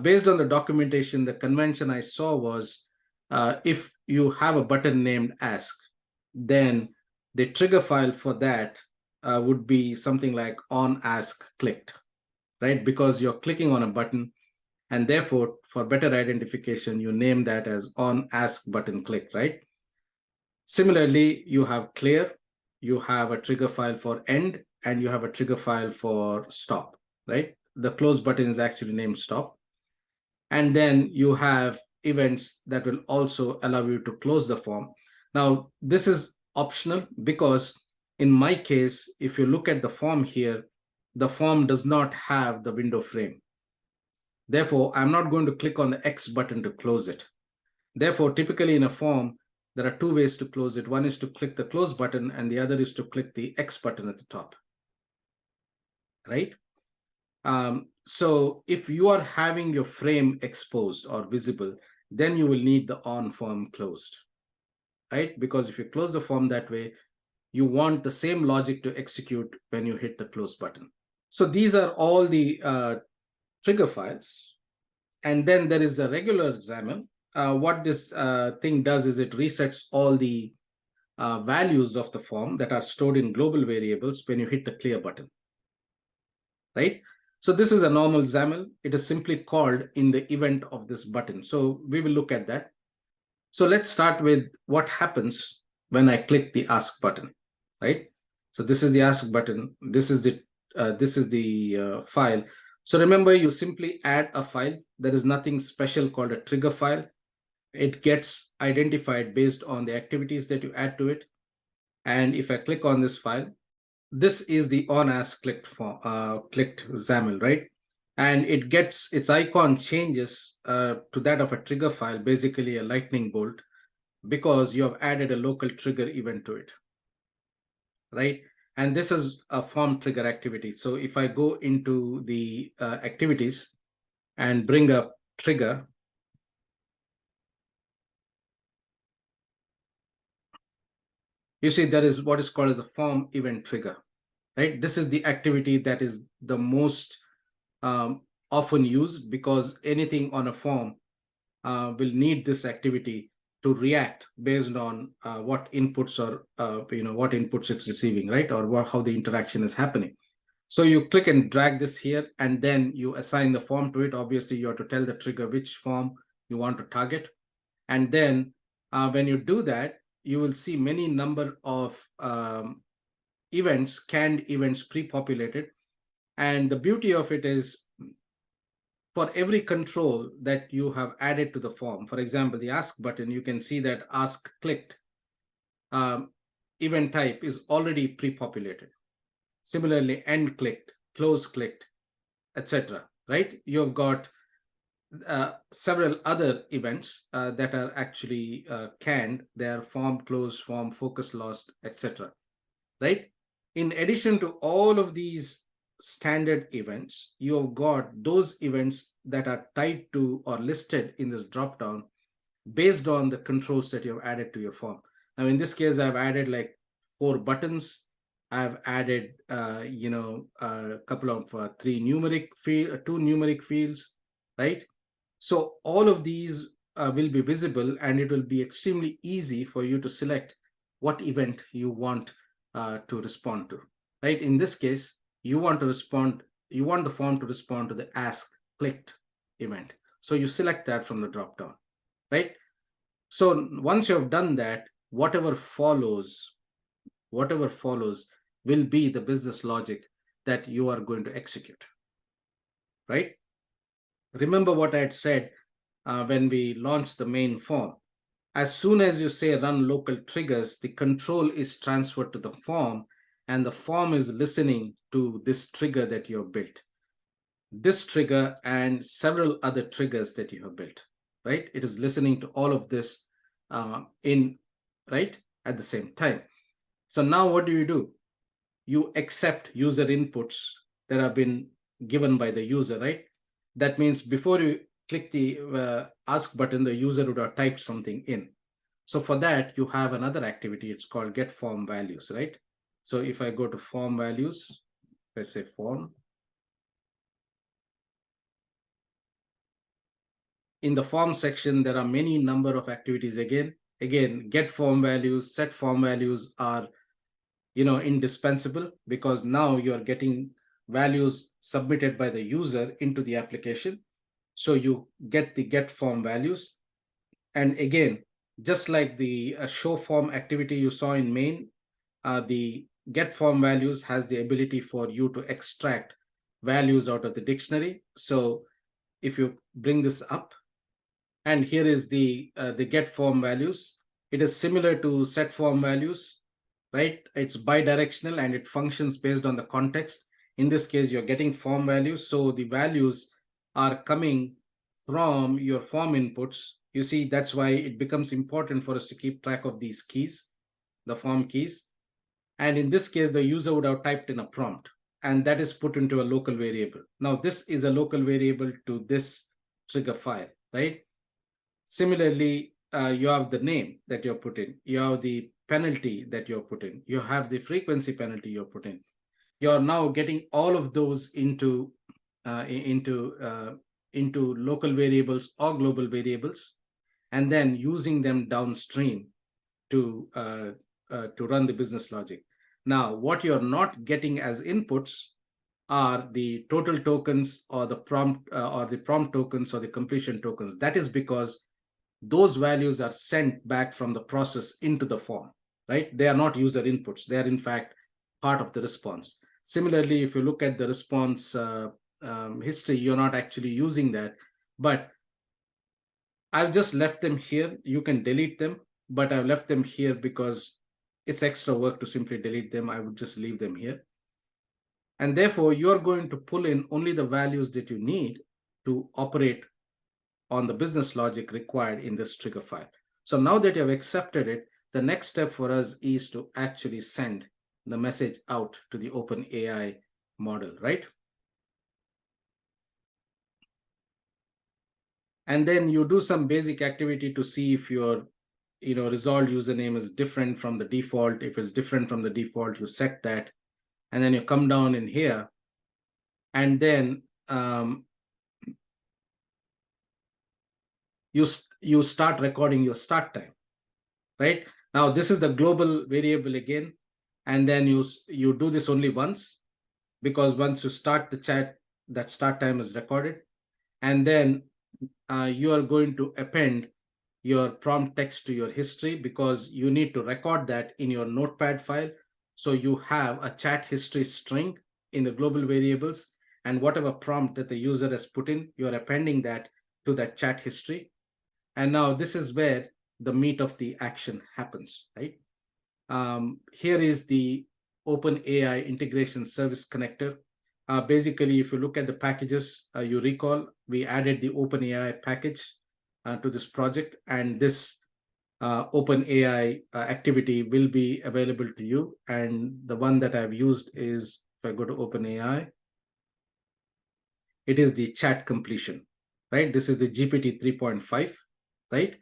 based on the documentation, the convention I saw was if you have a button named ask, then the trigger file for that would be something like on ask clicked, right? Because you're clicking on a button, and therefore, for better identification, you name that as on ask button clicked, right? Similarly, you have clear, you have a trigger file for end, and you have a trigger file for stop, right? the close button is actually named stop. And then you have events that will also allow you to close the form. Now, this is optional because in my case, if you look at the form here, the form does not have the window frame. Therefore, I'm not going to click on the X button to close it. Therefore, typically in a form, there are two ways to close it. One is to click the close button and the other is to click the X button at the top, right? So if you are having your frame exposed or visible, then you will need the on form closed, right? Because if you close the form that way, you want the same logic to execute when you hit the close button. So these are all the trigger files. And then there is a regular XAML. What this thing does is it resets all the values of the form that are stored in global variables when you hit the clear button, right? So this is a normal XAML. It is simply called in the event of this button. So we will look at that. So let's start with what happens when I click the ask button, right? So this is the ask button. This is the file. So remember, you simply add a file. There is nothing special called a trigger file. It gets identified based on the activities that you add to it. And if I click on this file, this is the on as clicked XAML, right? And it gets its icon changes to that of a trigger file, basically a lightning bolt, because you have added a local trigger event to it, right? And this is a form trigger activity. So if I go into the activities and bring up trigger, you see there is what is called as a form event trigger, right? This is the activity that is the most often used because anything on a form will need this activity to react based on what inputs or what inputs it's receiving, right? Or how the interaction is happening. So you click and drag this here, and then you assign the form to it. Obviously, you have to tell the trigger which form you want to target. And then when you do that, you will see many number of events, canned events pre-populated. And the beauty of it is for every control that you have added to the form, for example, the ask button, you can see that ask clicked event type is already pre-populated. Similarly, end clicked, close clicked, etc. Right? You've got several other events that are actually canned. They are form closed, form focus lost, etc. Right? In addition to all of these standard events, you have got those events that are tied to or listed in this dropdown based on the controls that you have added to your form. Now, in this case, I've added like 4 buttons. I've added, a couple of 2 numeric fields, right? So all of these will be visible, and it will be extremely easy for you to select what event you want to respond to, right? In this case, you want the form to respond to the ask clicked event. So you select that from the dropdown, right? So once you have done that, whatever follows will be the business logic that you are going to execute, right? Remember what I had said when we launched the main form. As soon as you say run local triggers, the control is transferred to the form, and the form is listening to this trigger that you have built. This trigger and several other triggers that you have built, right? It is listening to all of this right at the same time. So now what do? You accept user inputs that have been given by the user, right? That means before you click the ask button, the user would have typed something in. So for that, you have another activity. It's called get form values, right? So if I go to form values, let's say form. In the form section, there are many number of activities again. Again, get form values, set form values are indispensable because now you are getting values submitted by the user into the application. So you get the get form values. And again, just like the show form activity you saw in main, the get form values has the ability for you to extract values out of the dictionary. So if you bring this up, and here is the get form values. It is similar to set form values, right? It's bidirectional and it functions based on the context. In this case, you're getting form values. So the values are coming from your form inputs. You see, that's why it becomes important for us to keep track of these keys, the form keys. And in this case, the user would have typed in a prompt, and that is put into a local variable. Now, this is a local variable to this trigger file, right? Similarly, you have the name that you're put in, you have the penalty that you're put in, you have the frequency penalty you're put in. You're now getting all of those into local variables or global variables, and then using them downstream to run the business logic. Now, what you're not getting as inputs are the total tokens or the prompt tokens or the completion tokens. That is because those values are sent back from the process into the form, right? They are not user inputs. They are in fact part of the response. Similarly, if you look at the response history, you're not actually using that, but I've just left them here. You can delete them, but I've left them here because it's extra work to simply delete them. I would just leave them here. And therefore, you're going to pull in only the values that you need to operate on the business logic required in this trigger file. So now that you've accepted it, the next step for us is to actually send the message out to the OpenAI model, right? And then you do some basic activity to see if your resolved username is different from the default. If it's different from the default, you set that. And then you come down in here, and then you start recording your start time, right? Now, this is the global variable again. And then you do this only once, because once you start the chat, that start time is recorded. And then you are going to append your prompt text to your history, because you need to record that in your notepad file. So you have a chat history string in the global variables, and whatever prompt that the user has put in, you're appending that to that chat history. And now this is where the meat of the action happens, right? Here is the OpenAI integration service connector. Basically, if you look at the packages, you recall we added the OpenAI package to this project, and this OpenAI activity will be available to you. And the one that I've used is, if I go to OpenAI, it is the chat completion, right? This is the GPT 3.5, right?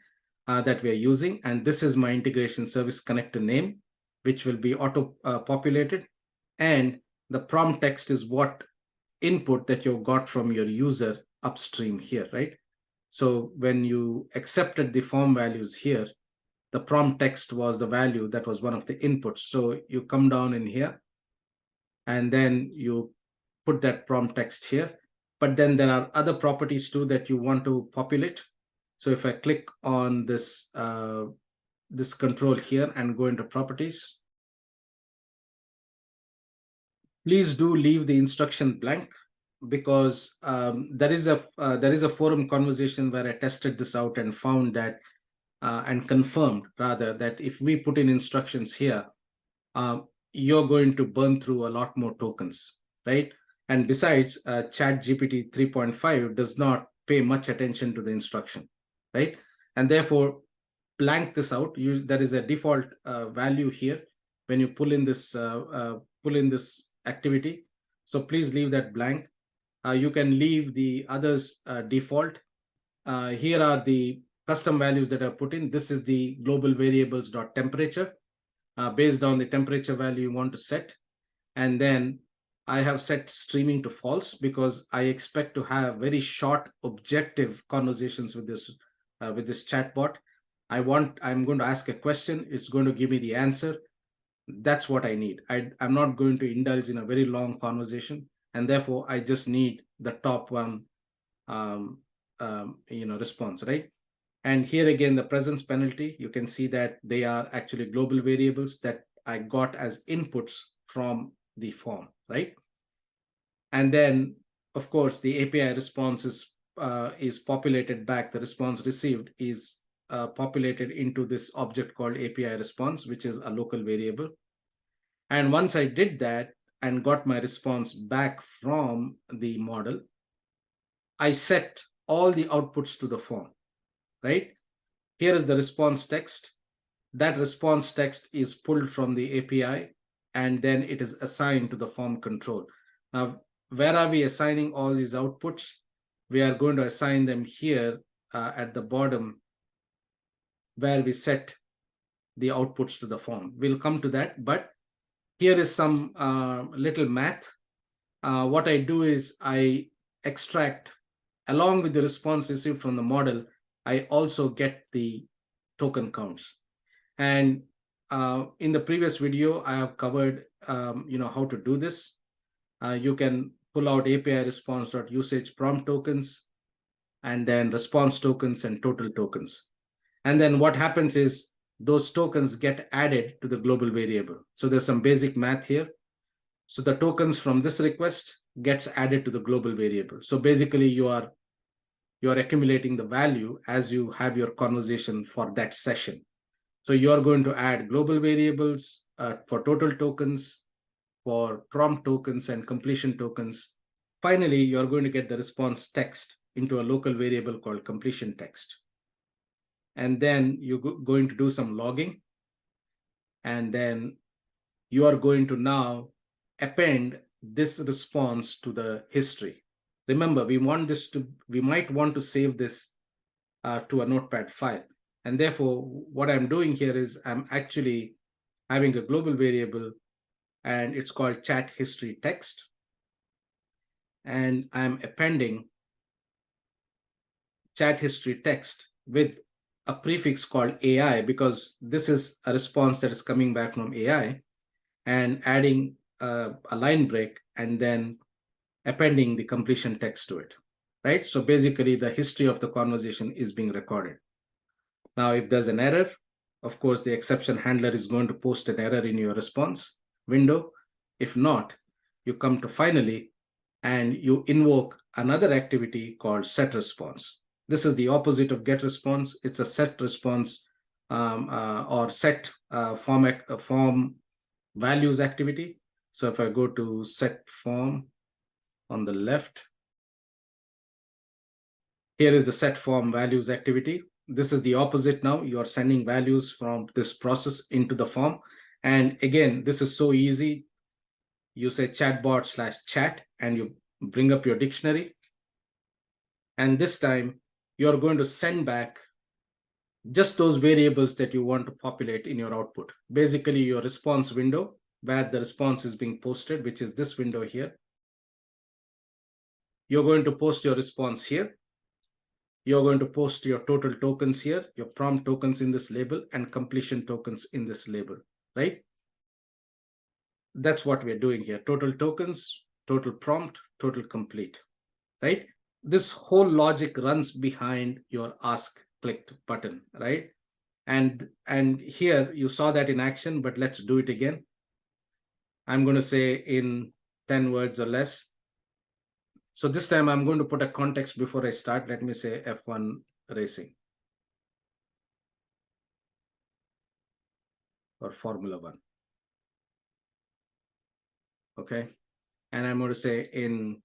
That we are using. And this is my integration service connector name, which will be auto populated. And the prompt text is what input that you've got from your user upstream here, right? So when you accepted the form values here, the prompt text was the value that was one of the inputs. So you come down in here, and then you put that prompt text here. But then there are other properties too that you want to populate. So if I click on this this control here and go into properties, please do leave the instruction blank, because there is a forum conversation where I tested this out and found that and confirmed rather that if we put in instructions here, you're going to burn through a lot more tokens, right? And besides, Chat GPT 3.5 does not pay much attention to the instruction, right? And therefore, blank this out. There is a default value here when you pull in this activity. So please leave that blank. You can leave the others default. Here are the custom values that are put in. This is the global variables dot temperature based on the temperature value you want to set. And then I have set streaming to false, because I expect to have very short objective conversations with this chatbot. I'm going to ask a question. It's going to give me the answer. That's what I need. I'm not going to indulge in a very long conversation, and therefore I just need the top one response, right? And here again, the presence penalty, you can see that they are actually global variables that I got as inputs from the form, right? And then, of course, the API response is populated back. The response received is populated into this object called API response, which is a local variable. And once I did that and got my response back from the model, I set all the outputs to the form, right? Here is the response text. That response text is pulled from the API, and then it is assigned to the form control. Now, where are we assigning all these outputs? We are going to assign them here at the bottom, where we set the outputs to the form. We'll come to that, but here is some little math. What I do is I extract, along with the response received from the model, I also get the token counts. And in the previous video, I have covered how to do this. You can pull out API response.usage prompt tokens, and then response tokens and total tokens. And then what happens is those tokens get added to the global variable. So there's some basic math here. So the tokens from this request gets added to the global variable. So basically you are accumulating the value as you have your conversation for that session. So you are going to add global variables for total tokens, for prompt tokens and completion tokens. Finally, you're going to get the response text into a local variable called completion text. And then you're going to do some logging. And then you are going to now append this response to the history. Remember, we might want to save this to a notepad file. And therefore, what I'm doing here is I'm actually having a global variable, and it's called chat history text. And I'm appending chat history text with a prefix called AI, because this is a response that is coming back from AI, and adding a line break and then appending the completion text to it, right? So basically the history of the conversation is being recorded. Now, if there's an error, of course, the exception handler is going to post an error in your response window. If not, you come to finally, and you invoke another activity called set response. This is the opposite of get response. It's a set response or set form values activity. So if I go to set form on the left, here is the set form values activity. This is the opposite now. You are sending values from this process into the form. And again, this is so easy. You say chatbot/chat and you bring up your dictionary. And this time you're going to send back just those variables that you want to populate in your output. Basically your response window where the response is being posted, which is this window here. You're going to post your response here. You're going to post your total tokens here, your prompt tokens in this label, and completion tokens in this label, right? That's what we're doing here. Total tokens, total prompt, total complete, right? This whole logic runs behind your ask clicked button, right? And here you saw that in action, but let's do it again. I'm going to say in 10 words or less. So this time I'm going to put a context before I start. Let me say F1 racing or Formula One. Okay. And I'm going to say in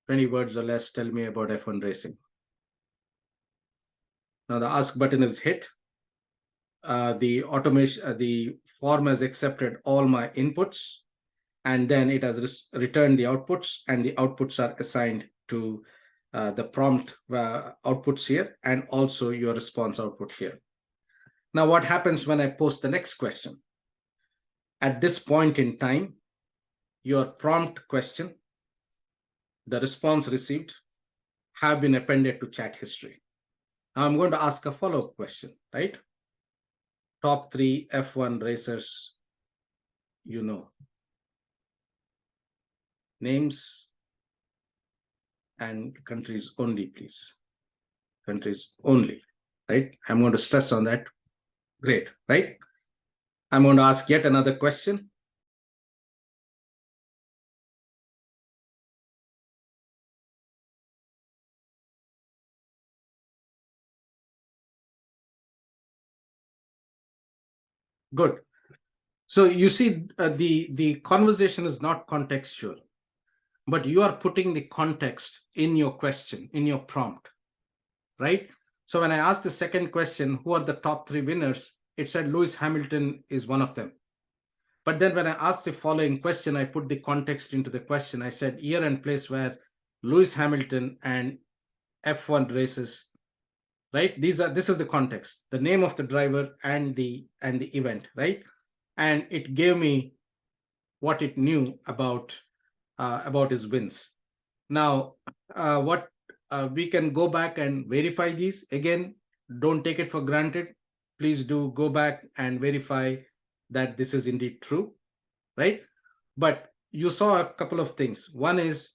20 words or less, tell me about F1 racing. Now the ask button is hit. The automation, the form has accepted all my inputs, and then it has returned the outputs, and the outputs are assigned to the prompt outputs here, and also your response output here. Now, what happens when I post the next question? At this point in time, your prompt question, the response received, have been appended to chat history. Now I'm going to ask a follow-up question, right? Top 3 F1 racers, you know. Names and countries only, please. Countries only, right? I'm going to stress on that. Great, right? I'm going to ask yet another question. Good. So you see, the conversation is not contextual, but you are putting the context in your question, in your prompt, right? So when I asked the second question, who are the top 3 winners? It said Lewis Hamilton is one of them. But then when I asked the following question, I put the context into the question. I said year and place where Lewis Hamilton and F1 races, right? This is the context, the name of the driver and the event, right? And it gave me what it knew about his wins. Now, what we can go back and verify these again. Don't take it for granted. Please do go back and verify that this is indeed true, right? But you saw a couple of things. One is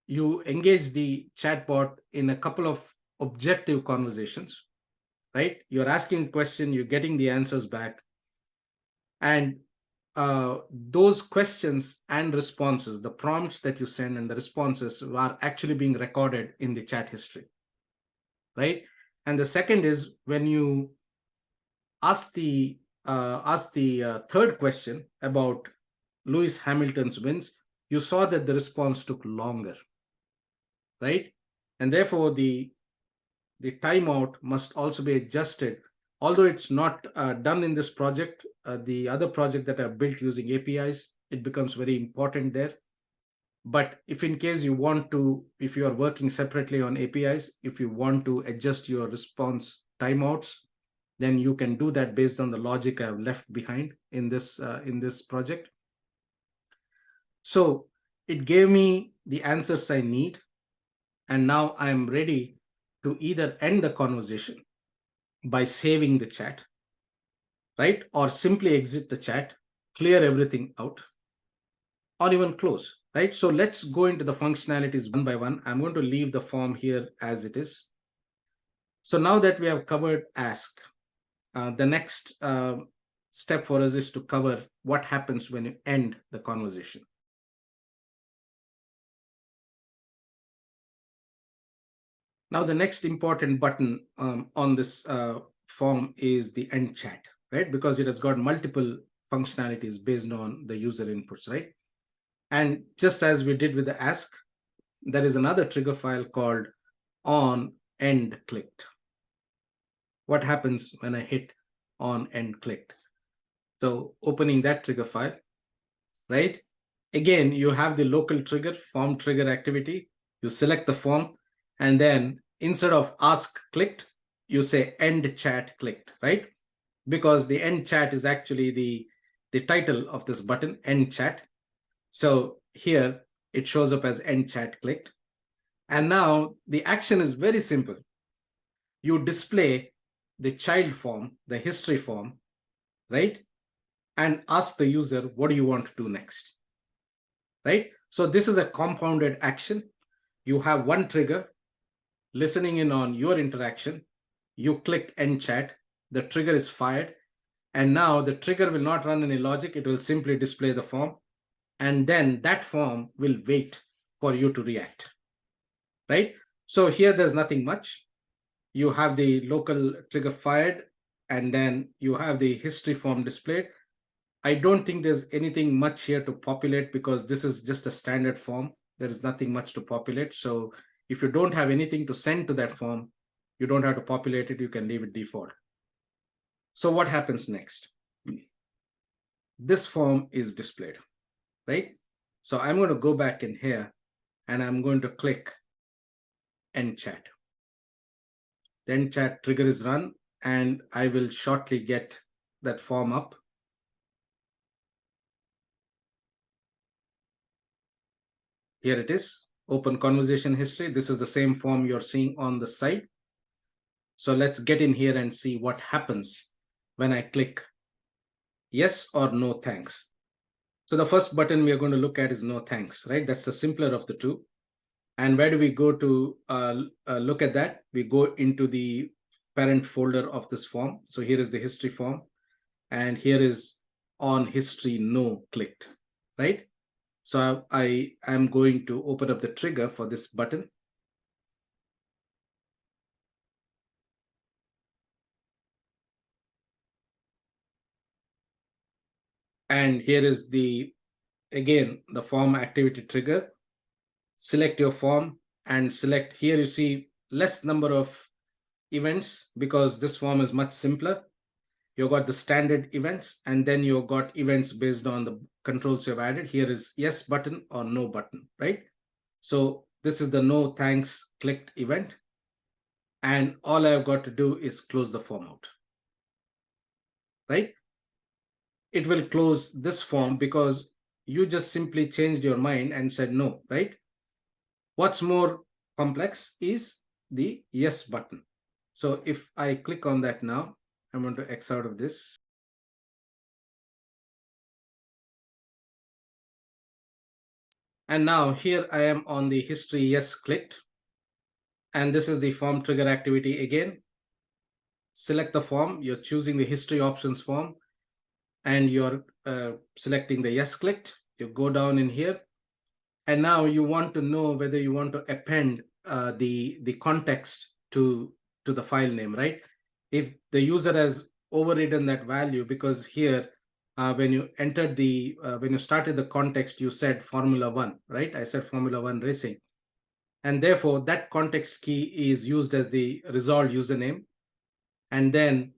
you engage the chatbot in a couple of objective conversations, right? You're asking a question, you're getting the answers back, and those questions and responses, the prompts that you send and the responses are actually being recorded in the chat history, right? And the second is when you ask the third question about Lewis Hamilton's wins, you saw that the response took longer, right? And therefore the timeout must also be adjusted. Although it's not done in this project, the other project that I've built using APIs, it becomes very important there. But if in case you want to, if you are working separately on APIs, if you want to adjust your response timeouts, then you can do that based on the logic I've left behind in this project. So it gave me the answers I need, and now I'm ready to either end the conversation by saving the chat, right? Or simply exit the chat, clear everything out, or even close, right? So let's go into the functionalities one by one. I'm going to leave the form here as it is. So now that we have covered ask, the next step for us is to cover what happens when you end the conversation. Now, the next important button on this form is the end chat, right? Because it has got multiple functionalities based on the user inputs, right? And just as we did with the ask, there is another trigger file called on end clicked. What happens when I hit on end clicked? So opening that trigger file, right? Again, you have the local trigger, form trigger activity. You select the form, and then instead of ask clicked, you say end chat clicked, right? Because the end chat is actually the title of this button, end chat. So here it shows up as end chat clicked. And now the action is very simple. You display the child form, the history form, right? And ask the user, what do you want to do next? Right? So this is a compounded action. You have one trigger listening in on your interaction. You click end chat, the trigger is fired. And now the trigger will not run any logic. It will simply display the form. And then that form will wait for you to react, right? So here there's nothing much. You have the local trigger fired, and then you have the history form displayed. I don't think there's anything much here to populate because this is just a standard form. There is nothing much to populate. So if you don't have anything to send to that form, you don't have to populate it. You can leave it default. So what happens next? This form is displayed, right? So I'm going to go back in here and I'm going to click end chat. The end chat trigger is run, and I will shortly get that form up. Here it is, open conversation history. This is the same form you're seeing on the side. So let's get in here and see what happens when I click yes or no thanks. So the first button we are going to look at is no thanks, right? That's the simpler of the two. And where do we go to look at that? We go into the parent folder of this form. So here is the history form, and here is on history no clicked, right? So I am going to open up the trigger for this button. And here is again, the form activity trigger. Select your form and select, here you see less number of events because this form is much simpler. You got the standard events, and then you got events based on the controls you've added. Here is yes button or no button, right? So this is the no thanks clicked event. And all I've got to do is close the form out, right? It will close this form because you just simply changed your mind and said no, right? What's more complex is the yes button. So if I click on that now, I'm going to X out of this. And now here I am on the history yes clicked. And this is the form trigger activity again. Select the form, you're choosing the history options form, and you're selecting the yes clicked. You go down in here, and now you want to know whether you want to append the context to the file name, right? If the user has overridden that value, because here when you entered when you started the context, you said Formula One, right? I said Formula One Racing, and therefore that context key is used as the resolved username. And then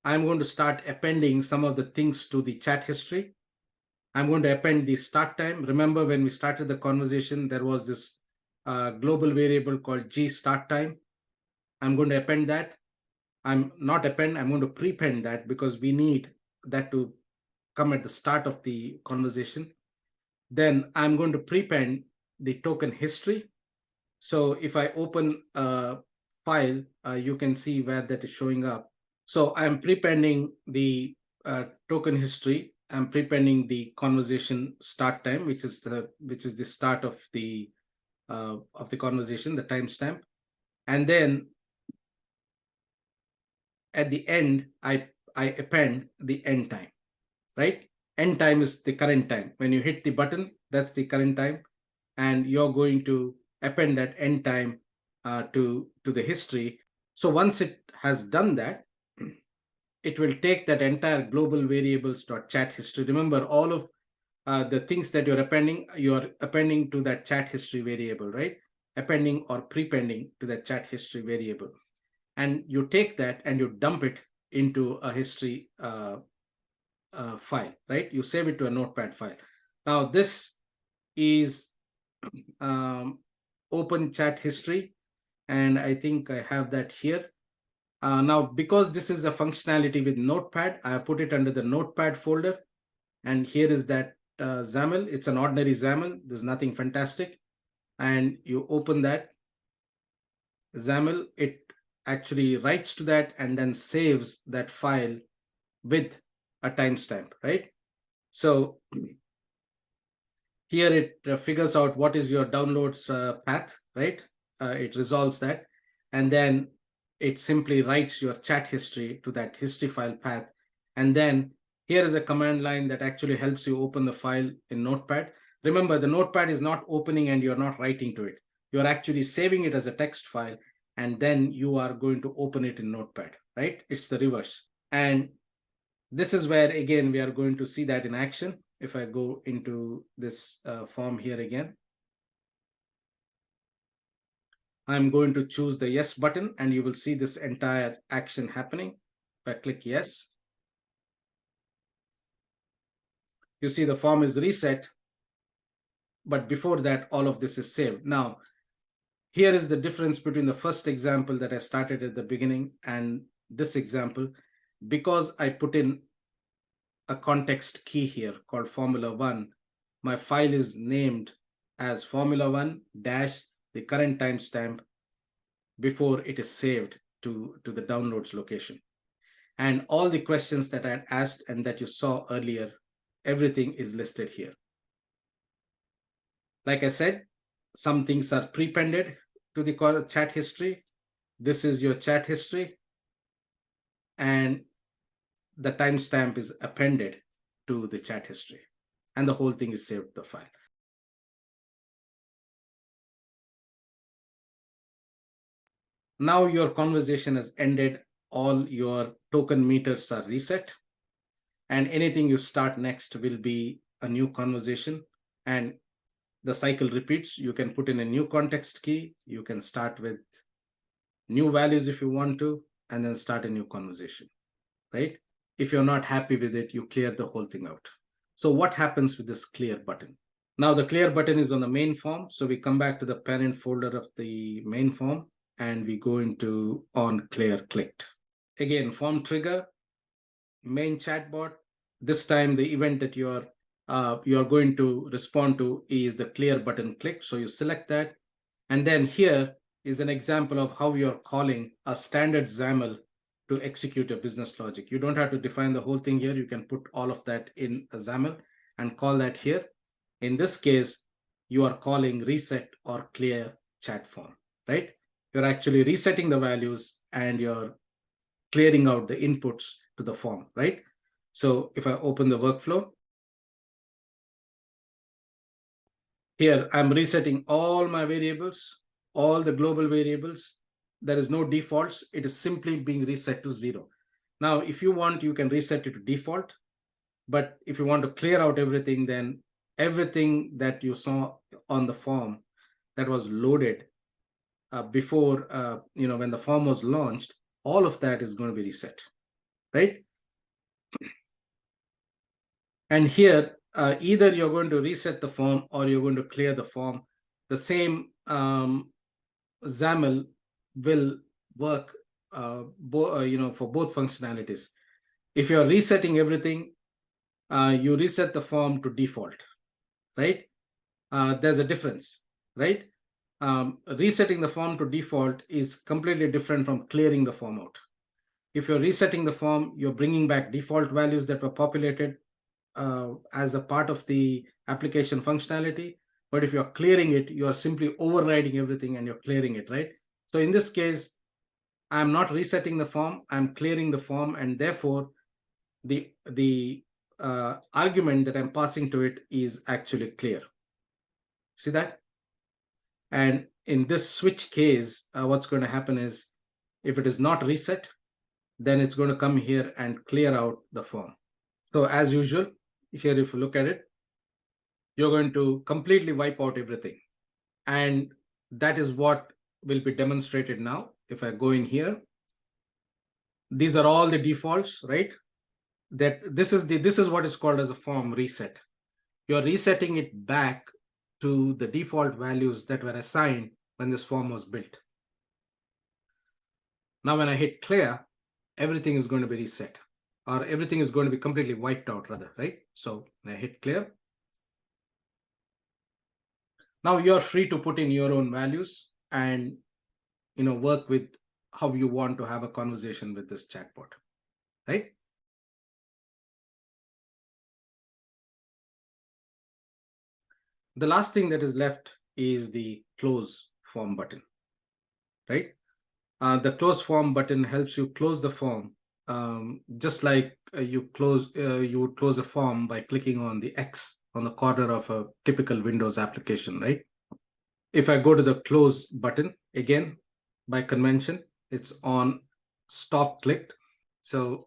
I'm going to start appending some of the things to the chat history. I'm going to append the start time. Remember, when we started the conversation, there was this global variable called G start time. I'm going to append that. I'm going to prepend that because we need that to come at the start of the conversation. Then I'm going to prepend the token history. So if I open a file, you can see where that is showing up. So I'm prepending the token history. I'm prepending the conversation start time, which is the start of the conversation, the timestamp, and then at the end, I append the end time, right? End time is the current time. When you hit the button, that's the current time, and you're going to append that end time to the history. So once it has done that, it will take that entire global variables.chat history. Remember, all of the things that you're appending to that chat history variable, right? Appending or prepending to that chat history variable. And you take that and you dump it into a history file, right? You save it to a notepad file. Now this is open chat history, and I think I have that here. Now, because this is a functionality with Notepad, I put it under the Notepad folder. And here is that XAML. It's an ordinary XAML. There's nothing fantastic. And you open that XAML, it actually writes to that and then saves that file with a timestamp, right? So here it figures out what is your downloads path, right? It resolves that. And then it simply writes your chat history to that history file path. And then here is a command line that actually helps you open the file in Notepad. Remember, the Notepad is not opening and you're not writing to it. You're actually saving it as a text file, and then you are going to open it in Notepad, right? It's the reverse. And this is where, again, we are going to see that in action. If I go into this form here again, I'm going to choose the yes button, and you will see this entire action happening. If I click yes, you see the form is reset, but before that, all of this is saved. Now, here is the difference between the first example that I started at the beginning and this example. Because I put in a context key here called Formula One, my file is named as Formula One dash the current timestamp before it is saved to the downloads location. And all the questions that I had asked and that you saw earlier, everything is listed here. Like I said, some things are prepended to the chat history. This is your chat history, and the timestamp is appended to the chat history, and the whole thing is saved to the file. Now your conversation has ended. All your token meters are reset. and anything you start next will be a new conversation, and the cycle repeats. You can put in a new context key, you can start with new values if you want to, and then start a new conversation, right? If you're not happy with it, you clear the whole thing out. So what happens with this clear button? Now the clear button is on the main form. So we come back to the parent folder of the main form and we go into on clear clicked. Again, form trigger, main chatbot. This time the event that you're going to respond to is the clear button clicked. So you select that. And then here is an example of how you're calling a standard XAML to execute a business logic. You don't have to define the whole thing here. You can put all of that in a XAML and call that here. In this case, you are calling reset or clear chat form, right? You're actually resetting the values and you're clearing out the inputs to the form, right? So if I open the workflow, here I'm resetting all my variables, all the global variables. There is no defaults. It is simply being reset to 0. Now, if you want, you can reset it to default. But if you want to clear out everything, then everything that you saw on the form that was loaded before, when the form was launched, all of that is going to be reset, right? And here, either you're going to reset the form or you're going to clear the form. The same XAML will work for both functionalities. If you're resetting everything, you reset the form to default, right? There's a difference, right? Resetting the form to default is completely different from clearing the form out. If you're resetting the form, you're bringing back default values that were populated as a part of the application functionality. But if you're clearing it, you're simply overriding everything and you're clearing it, right? So in this case, I'm not resetting the form, I'm clearing the form, and therefore the argument that I'm passing to it is actually clear. See that? And in this switch case, what's going to happen is if it is not reset, then it's going to come here and clear out the form. So as usual, here, if you look at it, you're going to completely wipe out everything. And that is what will be demonstrated now. If I go in here, these are all the defaults, right? That this is what is called as a form reset. You're resetting it back to the default values that were assigned when this form was built. Now, when I hit clear, everything is going to be reset, or everything is going to be completely wiped out rather, right? So I hit clear. Now you're free to put in your own values and work with how you want to have a conversation with this chatbot, right? The last thing that is left is the close form button, right? The close form button helps you close the form, just like you would close a form by clicking on the X on the corner of a typical Windows application, right? If I go to the close button, again, by convention, it's on stop clicked. So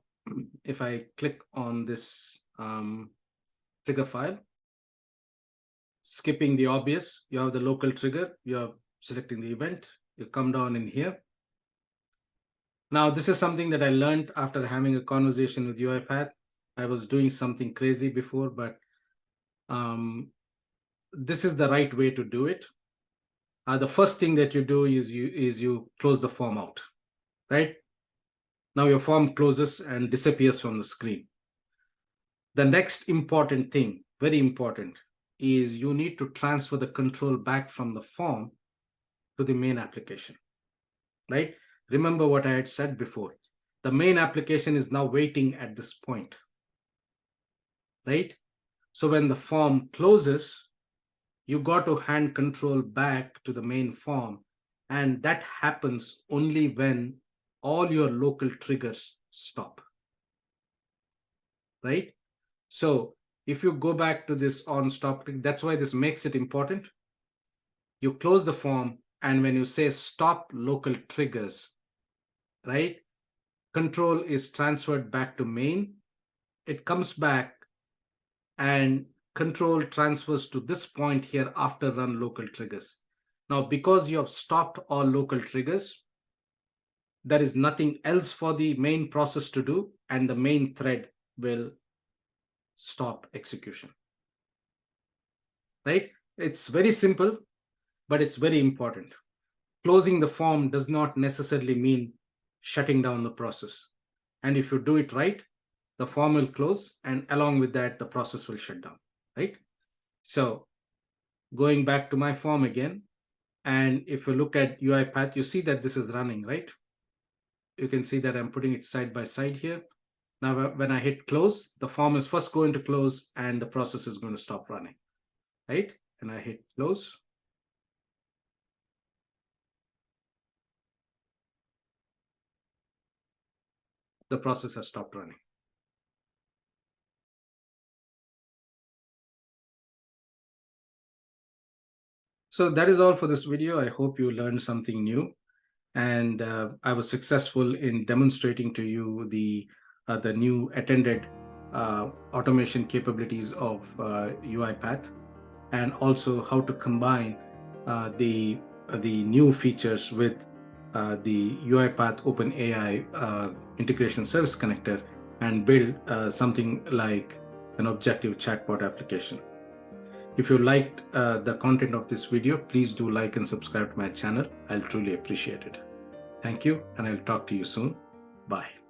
if I click on this trigger file, skipping the obvious, you have the local trigger, you're selecting the event, you come down in here. Now, this is something that I learned after having a conversation with UiPath. I was doing something crazy before, but this is the right way to do it. The first thing that you do is you close the form out, right? Now your form closes and disappears from the screen. The next important thing, very important, is you need to transfer the control back from the form to the main application, right? Remember what I had said before. The main application is now waiting at this point, right? So when the form closes, you got to hand control back to the main form. And that happens only when all your local triggers stop, right? So if you go back to this on stop click, that's why this makes it important. You close the form, and when you say stop local triggers, right, control is transferred back to main, it comes back and control transfers to this point here after run local triggers. Now, because you have stopped all local triggers, there is nothing else for the main process to do, and the main thread will stop execution. Right? It's very simple, but it's very important. Closing the form does not necessarily mean shutting down the process. And if you do it right, the form will close, and along with that, the process will shut down, right? So going back to my form again, and if you look at UiPath, you see that this is running, right? You can see that I'm putting it side by side here. Now, when I hit close, the form is first going to close and the process is going to stop running, right? And I hit close. The process has stopped running. So that is all for this video. I hope you learned something new. And I was successful in demonstrating to you the new attended automation capabilities of UiPath, and also how to combine the new features with the UiPath Open AI integration service connector and build something like an objective chatbot application. If you liked the content of this video, please do like and subscribe to my channel. I'll truly appreciate it. Thank you, and I'll talk to you soon. Bye.